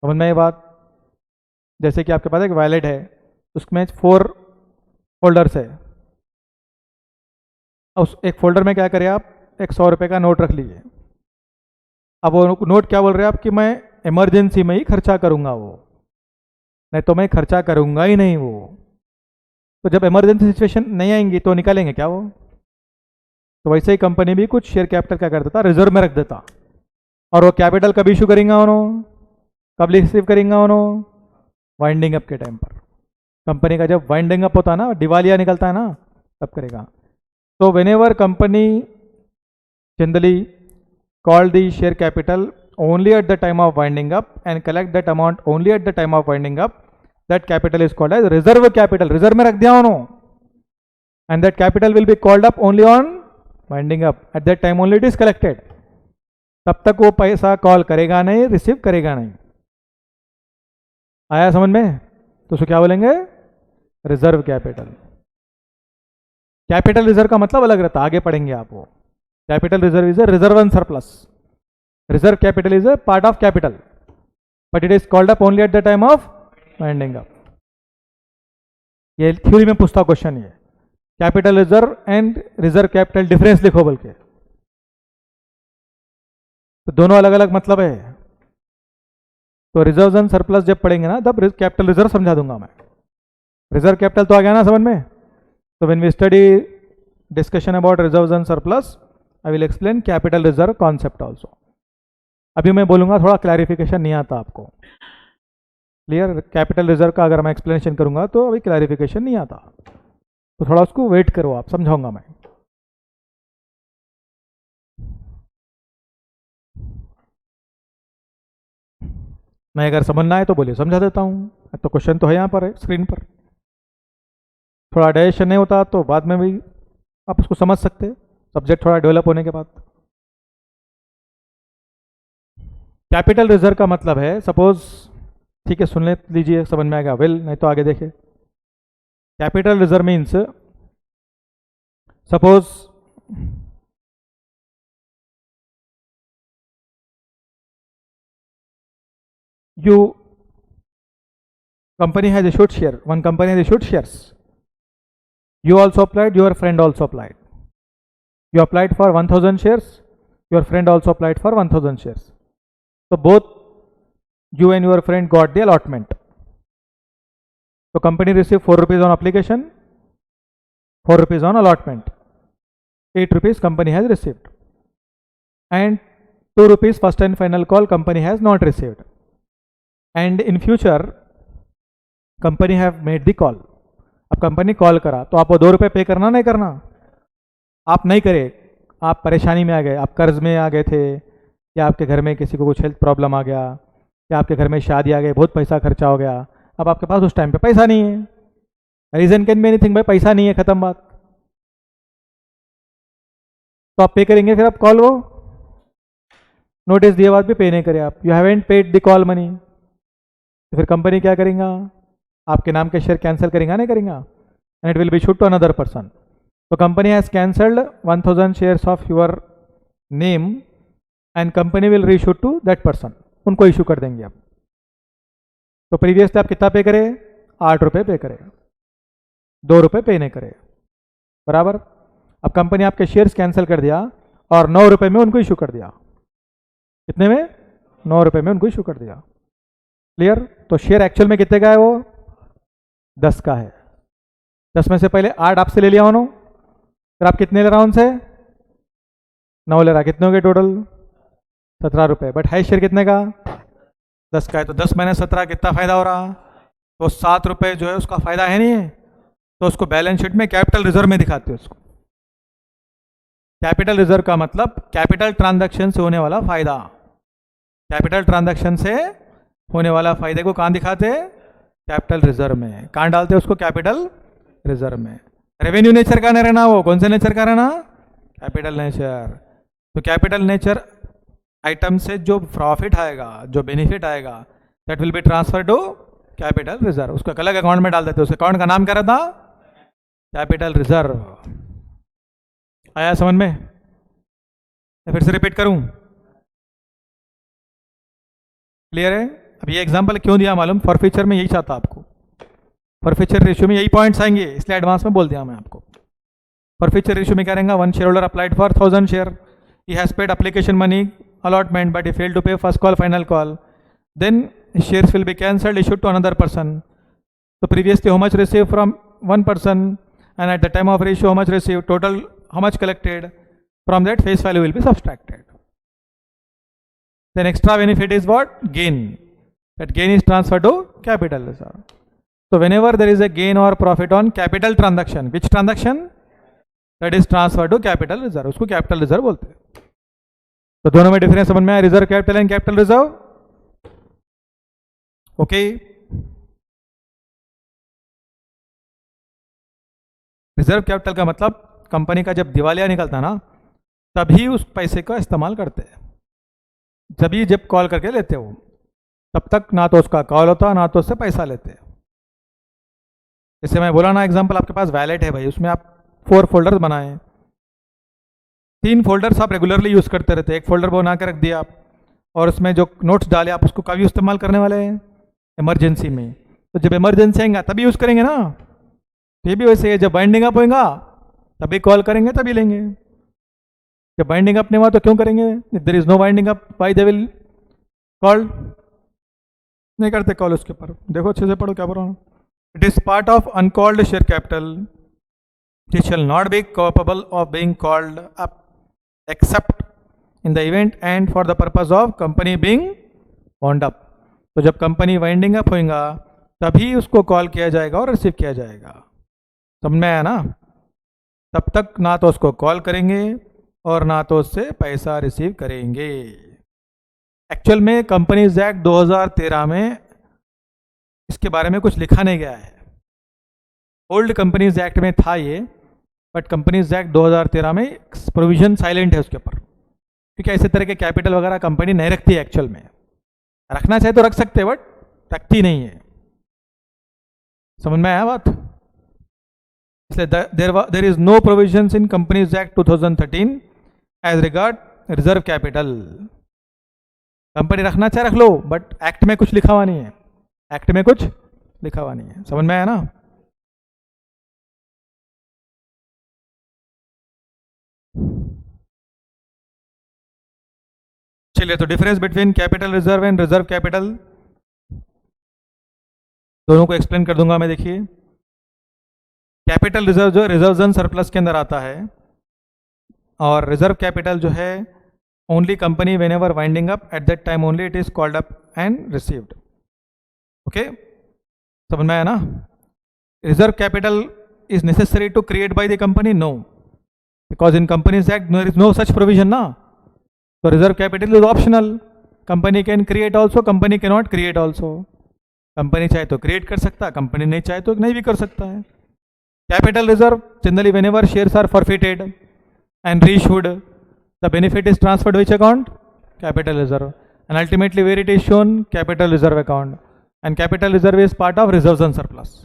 [SPEAKER 1] समझ में ये बात? जैसे कि आपके पास एक वैलेट है, उसमें 4 फोल्डर्स है, उस एक फोल्डर में क्या करें आप, एक 100 रुपये का नोट रख लीजिए। अब वो नोट क्या बोल रहे हैं आप कि मैं इमरजेंसी में ही खर्चा करूंगा, वो नहीं तो मैं खर्चा करूंगा ही नहीं वो। तो जब इमरजेंसी सिचुएशन नहीं आएंगी तो निकालेंगे क्या वो? तो वैसे ही कंपनी भी कुछ शेयर कैपिटल क्या कर देता, रिजर्व में रख देता। और वो कैपिटल कब इशू करेंगे उन्होंने, कब रिसीव करेंगे उन्होंने? वाइंडिंग अप के टाइम पर। कंपनी का जब वाइंडिंग अप होता है ना, दिवालिया निकलता है ना, तब करेगा। तो whenever company generally call the share capital only at the time of winding up and collect that amount only at the time of winding up, that capital is called as reserve capital। Reserve में रख दिया उन्होंने, and that capital will be called up only on winding up, at that time only it is collected। तब तक वो पैसा call करेगा नहीं, रिसीव करेगा नहीं। आया समझ में? तो उसको क्या बोलेंगे? Reserve capital. कैपिटल रिजर्व का मतलब अलग रहता है, आगे पढ़ेंगे आप वो। Capital reserve is a reserve and surplus. Reserve capital is a part of capital, but it is called up only at the time of winding up. ये थ्योरी में पूछता क्वेश्चन ये, capital reserve and reserve capital difference लिखो बोल के। तो दोनों अलग अलग मतलब है। तो रिजर्व एंड सरप्लस जब पढ़ेंगे ना, तब कैपिटल रिजर्व समझा दूंगा मैं। रिजर्व कैपिटल तो आ गया ना समझ में? So when we study discussion about reserves and surplus, I will explain capital reserve concept also। अभी मैं बोलूँगा, थोड़ा क्लैरिफिकेशन नहीं आता आपको। क्लियर? कैपिटल रिजर्व का अगर मैं एक्सप्लेनेशन करूँगा तो अभी क्लैरिफिकेशन नहीं आता, तो थोड़ा उसको वेट करो, आप समझाऊंगा मैं। नहीं अगर समझना है तो बोलिए, समझा देता हूँ। तो क्वेश्चन तो है यहाँ पर, है स्क्रीन पर। थोड़ा डाइजेशन नहीं होता तो बाद में भी आप उसको समझ सकते हैं, सब्जेक्ट थोड़ा डेवलप होने के बाद। कैपिटल रिजर्व का मतलब है, सपोज, ठीक है सुन ले लीजिए, समझ में आएगा वेल, नहीं तो आगे देखें। Capital reserve means suppose you company has issued share, one company has issued shares, you also applied, your friend also applied, you applied for 1000 shares, your friend also applied for 1000 shares, so both you and your friend got the allotment। so company received 4 rupees on application, 4 rupees on allotment, 8 rupees company has received, and 2 rupees first and final call company has not received, and in future company have made the call. अब company call करा तो आपको 2 रुपये पे करना, नहीं करना? आप नहीं करे, आप परेशानी में आ गए, आप कर्ज में आ गए थे, या आपके घर में किसी को कुछ हेल्थ प्रॉब्लम आ गया, या आपके घर में शादी आ गई, बहुत पैसा खर्चा हो गया, अब आपके पास उस टाइम पे पैसा नहीं है। रीजन कैन बी एनीथिंग, भाई पैसा नहीं है, खत्म बात। तो आप पे करेंगे, फिर आप कॉल, वो नोटिस दिए बाद भी पे नहीं करे आप, you haven't paid the call money, तो फिर कंपनी क्या करेगा? आपके नाम के शेयर कैंसिल करेगा, नहीं करेगा? And it will be issued to another person. तो company has cancelled 1000 shares of your name and company will reissue to that person, उनको इशू कर देंगे आप। तो प्रीवियसली आप कितना पे करे? 8 रुपये पे करे, 2 रुपये पे नहीं करे, बराबर। अब कंपनी आपके शेयर्स कैंसिल कर दिया और 9 रुपये में उनको इशू कर दिया। कितने में? 9 रुपये में उनको इशू कर दिया। क्लियर? तो शेयर एक्चुअल में कितने का है? वो 10 का है। 10 में से पहले 8 आपसे ले लिया उन्होंने, फिर आप कितने ले रहा उनसे? 9 ले रहा, कितने हो गए टोटल? 17 रुपये, बट है शेयर कितने का? 10 का है, तो 10 माइनस 17 कितना फायदा हो रहा? तो 7 रुपये जो है उसका फायदा है नहीं है, तो उसको बैलेंस शीट में कैपिटल रिजर्व में दिखाते हो उसको। कैपिटल रिजर्व का मतलब कैपिटल ट्रांजैक्शन से होने वाला फायदा, कैपिटल ट्रांजैक्शन से होने वाला फायदे को कहाँ दिखाते? कैपिटल रिजर्व में। कहाँ डालते हैं उसको? कैपिटल रिजर्व में। रेवेन्यू नेचर का नहीं रहना, वो कौन से नेचर का रहना? Capital nature. तो कैपिटल नेचर आइटम से जो प्रॉफिट आएगा, जो बेनिफिट आएगा, that will be transfer to capital reserve. उसको अलग अकाउंट में डाल देते हैं। उस अकाउंट का नाम क्या रहता? Capital reserve. आया समझ में? मैं फिर से रिपीट करूं? क्लियर है? अब ये एग्जांपल क्यों दिया मालूम? फॉर फ्यूचर में यही चाहता आपको, फॉर फ्यूचर रेशियो में यही पॉइंट्स आएंगे, इसलिए एडवांस में बोल दिया मैं आपको। फॉर फ्यूचर रेशियो में क्या रहेगा? 1 share holder applied for 1000 share, he has paid application money allotment but he failed to pay first call final call, then shares will be cancelled, issued to another person. So previously how much received from one person, and at the time of ratio how much received, total how much collected, from that face value will be subtracted. Then extra benefit is what? Gain. That gain is transferred to capital reserve. So whenever there is a gain or profit on capital transaction, which transaction? That is transferred to capital reserve, उसको capital reserve बोलते हैं। तो दोनों में difference समझ में आया? Reserve capital and capital reserve. Okay, reserve capital का मतलब कंपनी का जब दिवालिया निकलता ना, तभी उस पैसे का इस्तेमाल करते हैं। जब कॉल करके लेते हो, तब तक ना तो उसका कॉल होता, ना तो उससे पैसा लेते। जैसे मैं बोला ना एग्जांपल, आपके पास वैलेट है भाई, उसमें आप 4 फोल्डर्स बनाए, 3 फोल्डर्स आप रेगुलरली यूज़ करते रहते हैं, एक फोल्डर बना के रख दिया आप, और उसमें जो नोट्स डाले आप उसको कभी इस्तेमाल करने वाले हैं? इमरजेंसी में। तो जब इमरजेंसी आएगा तभी यूज़ करेंगे ना। तो ये भी वैसे है, जब बाइंडिंग अप होगा तभी कॉल करेंगे, तभी लेंगे। जब बाइंडिंग अप नहीं हुआ तो क्यों करेंगे? If there is no binding up, why they will call? नहीं करते कॉल उसके ऊपर। देखो अच्छे से पढ़ो क्या बोल रहा हूँ। It is part of uncalled share capital, it shall not be capable of being called up except in the event and for the purpose of company being wound up. तो जब कंपनी वाइंडिंग अप होगा तभी उसको call किया जाएगा और receive किया जाएगा। समझ में आया ना? तब तक ना तो उसको कॉल करेंगे और ना तो उससे पैसा रिसीव करेंगे। एक्चुअल में कंपनीज एक्ट 2013 में इसके बारे में कुछ लिखा नहीं गया है। ओल्ड कंपनीज एक्ट में था ये, बट कंपनीज एक्ट 2013 में प्रोविजन साइलेंट है उसके ऊपर, क्योंकि ऐसे तरह के कैपिटल वगैरह कंपनी नहीं रखती है। एक्चुअल में रखना चाहे तो रख सकते हैं, बट रखती नहीं है। समझ में आया बात? इसलिए there is no provisions in companies act 2013 as regard reserve capital. Company रखना चाहे रख लो, बट एक्ट में कुछ लिखा हुआ नहीं है, एक्ट में कुछ लिखा हुआ नहीं है। समझ में आया ना? चलिए, तो difference between capital reserve and reserve capital दोनों को एक्सप्लेन कर दूंगा मैं। देखिए, कैपिटल रिजर्व जो रिजर्व्स एंड सरप्लस के अंदर आता है, और रिजर्व कैपिटल जो है only company whenever winding up at that time only it is called up and received. Okay, समझ में आया ना? Reserve capital is necessary to create by the company? No, because in companies act there is no such provision ना। तो reserve capital is optional. Company can create also, company can not create also. Company चाहे तो create कर सकता है, company नहीं चाहे तो नहीं भी कर सकता है। Capital reserve generally whenever shares are forfeited and reissued, the benefit is transferred which account? Capital reserve, and ultimately where it is shown? Capital reserve account. And capital reserve is part of reserves and surplus.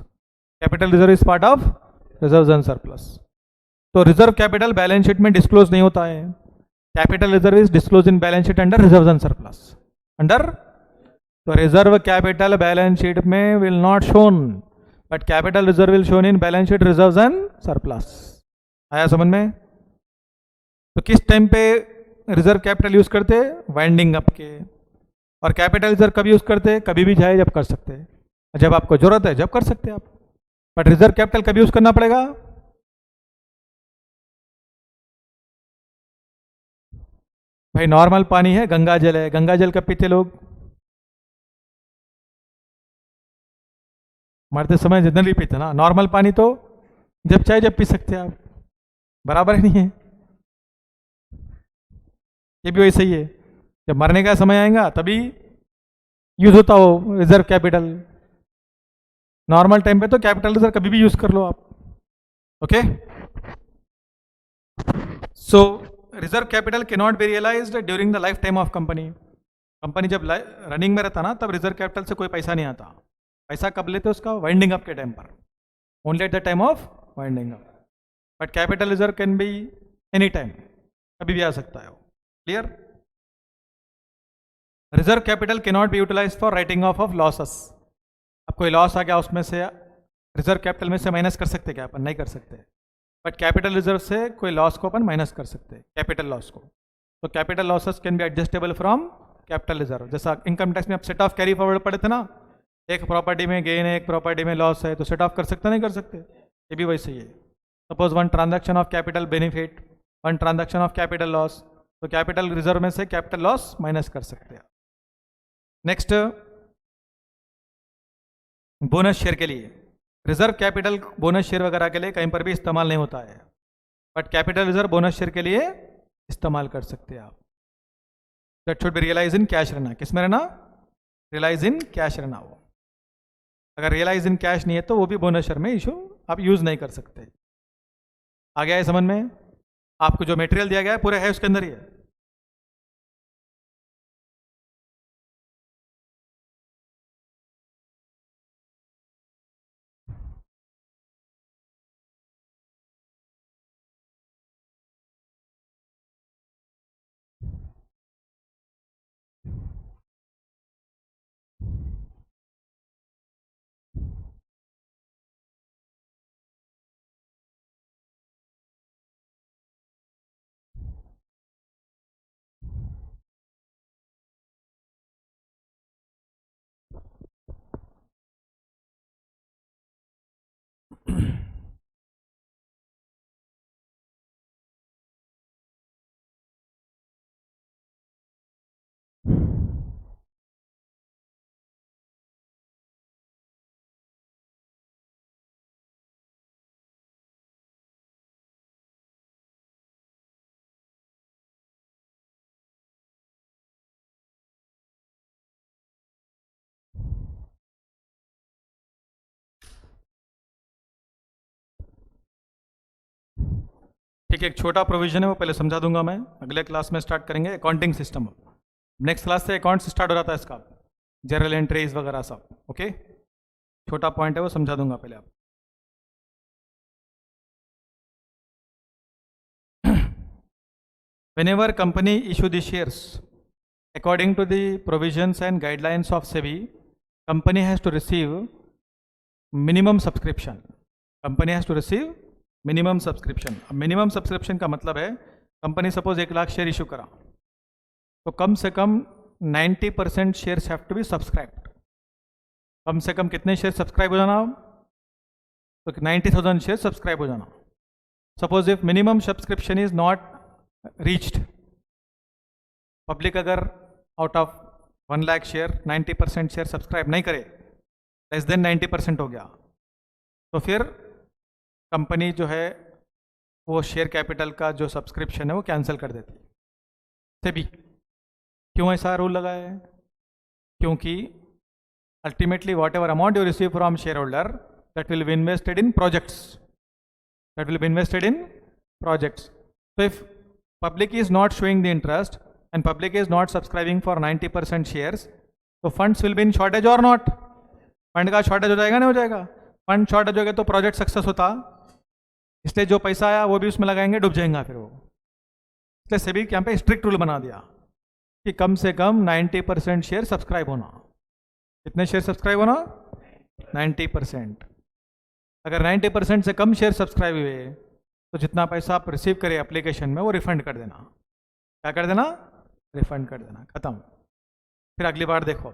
[SPEAKER 1] Capital reserve is part of reserves and surplus. तो reserve capital balance sheet में disclose नहीं होता है। Capital reserve is disclose in balance sheet under reserves and surplus. Under, तो reserve capital balance sheet में will not shown, but capital reserve will shown in balance sheet reserves and surplus. आया समझ में? तो किस टाइम पे reserve capital use करते? Winding up के। और कैपिटल रिजर्व कब यूज करते? कभी भी चाहे जब कर सकते हैं, जब आपको जरूरत है जब कर सकते हैं आप। बट रिजर्व कैपिटल कब यूज करना पड़ेगा? भाई नॉर्मल पानी है, गंगा जल है, गंगा जल कब पीते लोग? मरते समय जनरली पीते ना। नॉर्मल पानी तो जब चाहे जब पी सकते हैं आप, बराबर ही नहीं है? ये भी वैसे ही है, जब मरने का समय आएगा तभी यूज होता हो रिजर्व कैपिटल। नॉर्मल टाइम पे तो कैपिटल रिजर्व कभी भी यूज कर लो आप। Okay, so reserve capital can not be realised during the life time of company. Company जब रनिंग में रहता ना तब रिजर्व कैपिटल से कोई पैसा नहीं आता। पैसा कब लेते उसका? वाइंडिंग अप के टाइम पर, only at the time of winding up. But capital reserve can be any time, कभी भी आ सकता है वो। Clear? Reserve capital can not be utilise for writing off losses. अब कोई लॉस आ गया उसमें से रिजर्व कैपिटल में से माइनस कर सकते क्या? अपन नहीं कर सकते। बट कैपिटल रिजर्व से कोई लॉस को अपन माइनस कर सकते हैं, कैपिटल लॉस को। तो capital losses can be adjustable from capital reserve. जैसा इनकम टैक्स में आप सेट ऑफ कैरी फॉरवर्ड पढ़े थे ना, एक प्रॉपर्टी में गेन है, एक प्रॉपर्टी में लॉस है, तो सेट ऑफ कर सकते नहीं कर सकते? ये भी वैसे ही है। Suppose one transaction of capital benefit, one transaction of capital loss, तो कैपिटल रिजर्व में से कैपिटल लॉस माइनस कर सकते हैं। नेक्स्ट, बोनस शेयर के लिए रिजर्व कैपिटल बोनस शेयर वगैरह के लिए कहीं पर भी इस्तेमाल नहीं होता है, but capital reserve bonus share के लिए इस्तेमाल कर सकते हैं आप। That should be realise in cash रहना। किस में रहना? रियलाइज इन कैश रहना वो। अगर रियलाइज इन कैश नहीं है तो वो भी बोनस शेयर में इशू आप यूज नहीं कर सकते। आ गया है समझ में? आपको जो मटेरियल दिया गया है पूरा है उसके अंदर ही है। ठीक है, एक छोटा प्रोविजन है वो पहले समझा दूंगा मैं, अगले क्लास में स्टार्ट करेंगे अकाउंटिंग सिस्टम। नेक्स्ट क्लास से अकाउंट स्टार्ट हो जाता है इसका, जनरल एंट्रीज वगैरह सब। ओके, छोटा पॉइंट है वो समझा दूंगा पहले आप। Whenever company issue the shares according to the provisions and guidelines of SEBI, company has to receive minimum subscription. Company has to receive minimum subscription. अब minimum subscription का मतलब है कंपनी सपोज 1,00,000 शेयर इशू करा तो कम से कम 90% shares have to be subscribed. कम से कम कितने शेयर सब्सक्राइब हो जाना? तो 90,000 शेयर सब्सक्राइब हो जाना। Suppose if minimum subscription is not reached, public अगर out of 1,00,000 share 90% share subscribe नहीं करे, लेस देन 90% हो गया, तो फिर कंपनी जो है वो शेयर कैपिटल का जो सब्सक्रिप्शन है वो कैंसिल कर देती है। सेबी क्यों ऐसा रूल लगाया है? क्योंकि ultimately what ever amount you receive from share holder that will be invested in projects, that will be invested in projects. So if public is not showing the interest and public is not subscribing for 90% shares, तो funds will be in shortage or not? Fund का shortage हो जाएगा, नहीं हो जाएगा? Fund shortage हो गया तो प्रोजेक्ट सक्सेस होता, इसलिए जो पैसा आया वो भी उसमें लगाएंगे, डूब जाएगा फिर वो। इसलिए सेबी यहाँ पे स्ट्रिक्ट रूल बना दिया कि कम से कम 90% शेयर सब्सक्राइब होना। कितने शेयर सब्सक्राइब होना? 90%। अगर 90% से कम शेयर सब्सक्राइब हुए तो जितना पैसा आप रिसीव करें एप्लीकेशन में वो रिफंड कर देना। क्या कर देना? रिफंड कर देना, खत्म। फिर अगली बार देखो,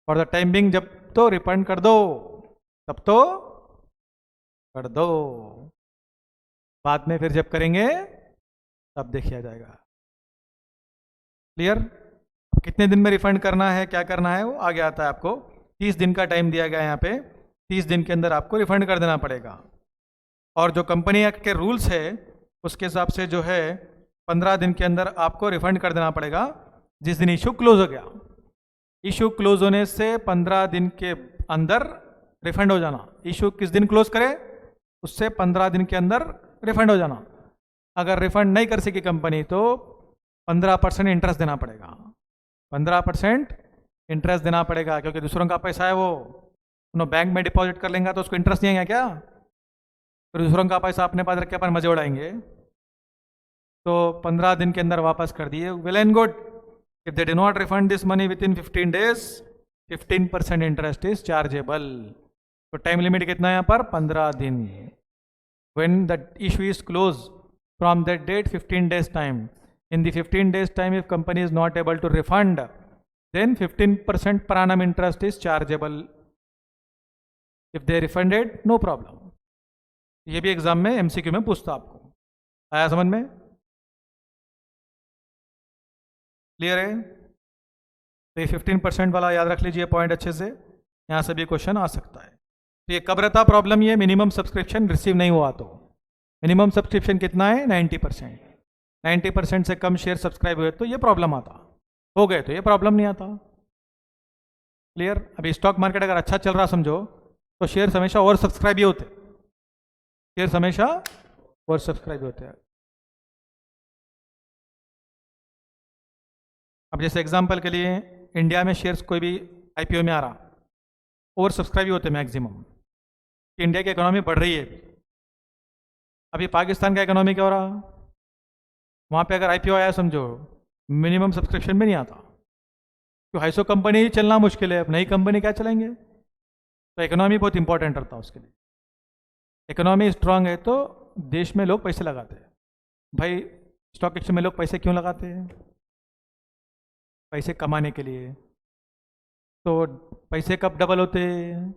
[SPEAKER 1] फॉर द टाइम बिंग जब तो रिफंड कर दो, तब तो कर दो, बाद में फिर जब करेंगे तब देखिए जाएगा। क्लियर? कितने दिन में रिफंड करना है, क्या करना है, वो आगे आता है आपको। 30 दिन का टाइम दिया गया है यहाँ पे, 30 दिन के अंदर आपको रिफंड कर देना पड़ेगा। और जो कंपनी एक्ट के रूल्स है उसके हिसाब से जो है 15 दिन के अंदर आपको रिफंड कर देना पड़ेगा जिस दिन इशू क्लोज हो गया। इशू क्लोज होने से 15 दिन के अंदर रिफंड हो जाना। इशू किस दिन क्लोज करे, उससे 15 दिन के अंदर रिफंड हो जाना। अगर रिफंड नहीं कर सकी कंपनी तो 15% इंटरेस्ट देना पड़ेगा। 15% इंटरेस्ट देना पड़ेगा, क्योंकि दूसरों का पैसा है, वो उन्होंने बैंक में डिपॉजिट कर लेंगे तो उसको इंटरेस्ट नहीं आएगा क्या? फिर दूसरों का पैसा अपने पास रख के अपन मजे उड़ाएंगे। तो 15 दिन के अंदर वापस कर दिए, well and good. If they do not refund this money within 15 days, 15% interest is chargeable. तो टाइम लिमिट कितना है यहाँ पर? 15 दिन। When the issue is close from that date 15 days time, in the 15 days time if company is not able to refund, then 15% per annum interest is chargeable. If they refunded, no problem. ये भी exam में MCQ में पूछता आपको। आया समझ में? Clear है? तो ये 15% वाला याद रख लीजिए पॉइंट अच्छे से, यहाँ से भी क्वेश्चन आ सकता है। तो ये कब रहता प्रॉब्लम? ये मिनिमम सब्सक्रिप्शन रिसीव नहीं हुआ तो। मिनिमम सब्सक्रिप्शन कितना है? 90%। 90% से कम शेयर सब्सक्राइब हुए तो ये प्रॉब्लम आता, हो गए तो ये प्रॉब्लम नहीं आता। क्लियर? अभी स्टॉक मार्केट अगर अच्छा चल रहा समझो तो शेयर हमेशा ओवर सब्सक्राइब ही होते, शेयर हमेशा ओवर सब्सक्राइब होते हैं। अब जैसे एग्जांपल के लिए इंडिया में शेयर्स कोई भी आईपीओ में आ रहा, ओवर सब्सक्राइब ही होते मैक्सिमम। इंडिया की इकोनॉमी बढ़ रही है। अभी पाकिस्तान का इकोनॉमी क्या हो रहा, वहाँ पे अगर आईपीओ आया समझो मिनिमम सब्सक्रिप्शन में नहीं आता, तो 250 कंपनी ही चलना मुश्किल है, अब नई कंपनी क्या चलेंगे? तो इकोनॉमी बहुत इंपॉर्टेंट रहता है उसके लिए। इकोनॉमी स्ट्रांग है तो देश में लोग पैसे लगाते हैं। भाई स्टॉक एक्सचेंज में लोग पैसे क्यों लगाते हैं? पैसे कमाने के लिए। तो पैसे कब डबल होते हैं?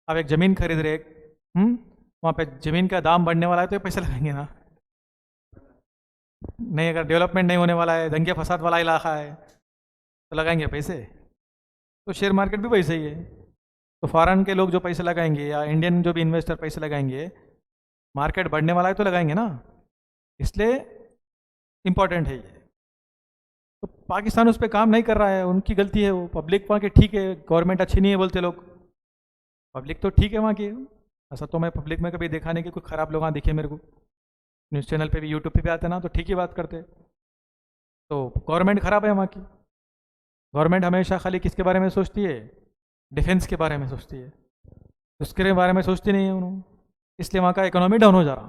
[SPEAKER 1] अब एक ज़मीन खरीद रहे, वहाँ पे ज़मीन का दाम बढ़ने वाला है तो पैसे लगाएंगे ना। नहीं, अगर डेवलपमेंट नहीं होने वाला है, दंगे फसाद वाला इलाका है, तो लगाएंगे पैसे। तो शेयर मार्केट भी वैसे ही है। तो फॉरेन के लोग जो पैसे लगाएंगे या इंडियन जो भी इन्वेस्टर पैसे लगाएंगे, मार्केट बढ़ने वाला है तो लगाएंगे ना, इसलिए इम्पॉर्टेंट है ये। तो पाकिस्तान उस पर काम नहीं कर रहा है, उनकी गलती है। वो पब्लिक वहाँ के ठीक है, गवर्नमेंट अच्छी नहीं है बोलते लोग, पब्लिक तो ठीक है वहाँ की। ऐसा तो मैं पब्लिक में कभी देखा नहीं कि कोई ख़राब लोग वहाँ दिखे मेरे को। न्यूज़ चैनल पे भी यूट्यूब पे भी आते ना तो ठीक ही बात करते। तो गवर्नमेंट ख़राब है वहाँ की। गवर्नमेंट हमेशा खाली किसके बारे में सोचती है? डिफेंस के बारे में सोचती है, उसके बारे में सोचती नहीं है उन्होंने, इसलिए वहाँ का इकोनॉमी डाउन हो जा रहा।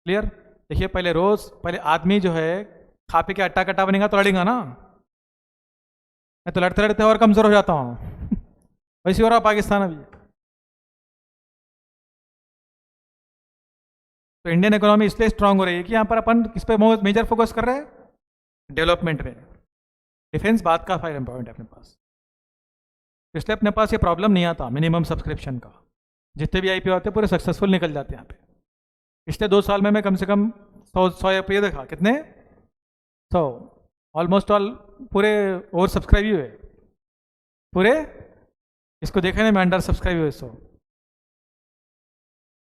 [SPEAKER 1] क्लियर? देखिए पहले आदमी जो है खा पी के अट्टा कट्टा बनेगा तो लड़ेगा ना, मैं तो लड़ते लड़ते और कमज़ोर हो जाता हूँ वैसे हो रहा पाकिस्तान अभी। तो इंडियन इकोनॉमी इसलिए स्ट्रांग हो रही है कि यहाँ पर अपन किस पे मेजर फोकस कर रहे हैं? डेवलपमेंट पे। डिफेंस बात का फायदा पॉइंट है अपने पास, इसलिए अपने पास ये प्रॉब्लम नहीं आता मिनिमम सब्सक्रिप्शन का। जितने भी आईपीओ आते हैं पूरे सक्सेसफुल निकल जाते हैं यहाँ पे। पिछले 2 साल में मैं कम से कम 100 आईपीओ देखा। कितने? 100। ऑलमोस्ट ऑल पूरे ओवर सब्सक्राइब ही हुए पूरे। इसको देखा नहीं मैं अंडर सब्सक्राइब हुए 100।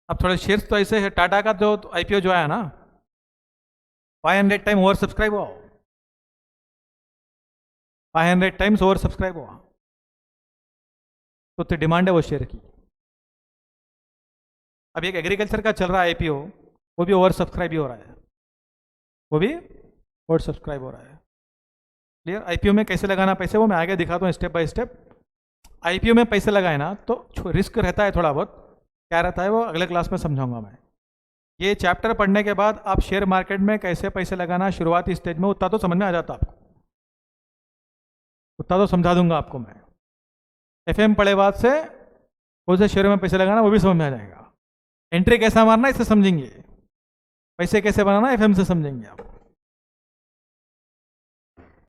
[SPEAKER 1] अब थोड़े शेयर्स तो ऐसे है, टाटा का जो आईपीओ जो आया ना 500 टाइम ओवर सब्सक्राइब हुआ, 500 टाइम्स ओवर सब्सक्राइब हुआ। तो डिमांड है वो शेयर की। अब एक एग्रीकल्चर का चल रहा है आईपीओ, वो भी ओवर सब्सक्राइब ही हो रहा है, वो भी ओवर सब्सक्राइब हो रहा है। क्लियर? आईपीओ में कैसे लगाना पैसे वो मैं आगे दिखाता हूँ स्टेप बाय स्टेप। आईपीओ में पैसे लगाए ना तो रिस्क रहता है थोड़ा बहुत, क्या रहता है वो अगले क्लास में समझाऊंगा मैं। ये चैप्टर पढ़ने के बाद आप शेयर मार्केट में कैसे पैसे लगाना शुरुआती स्टेज में उतना तो समझ में आ जाता आपको, उतना तो समझा दूंगा आपको मैं। एफएम पढ़े बाद से कौन से शेयर में पैसे लगाना वो भी समझ में आ जाएगा। एंट्री कैसा मारना इसे समझेंगे, पैसे कैसे बनाना एफएम से समझेंगे आप।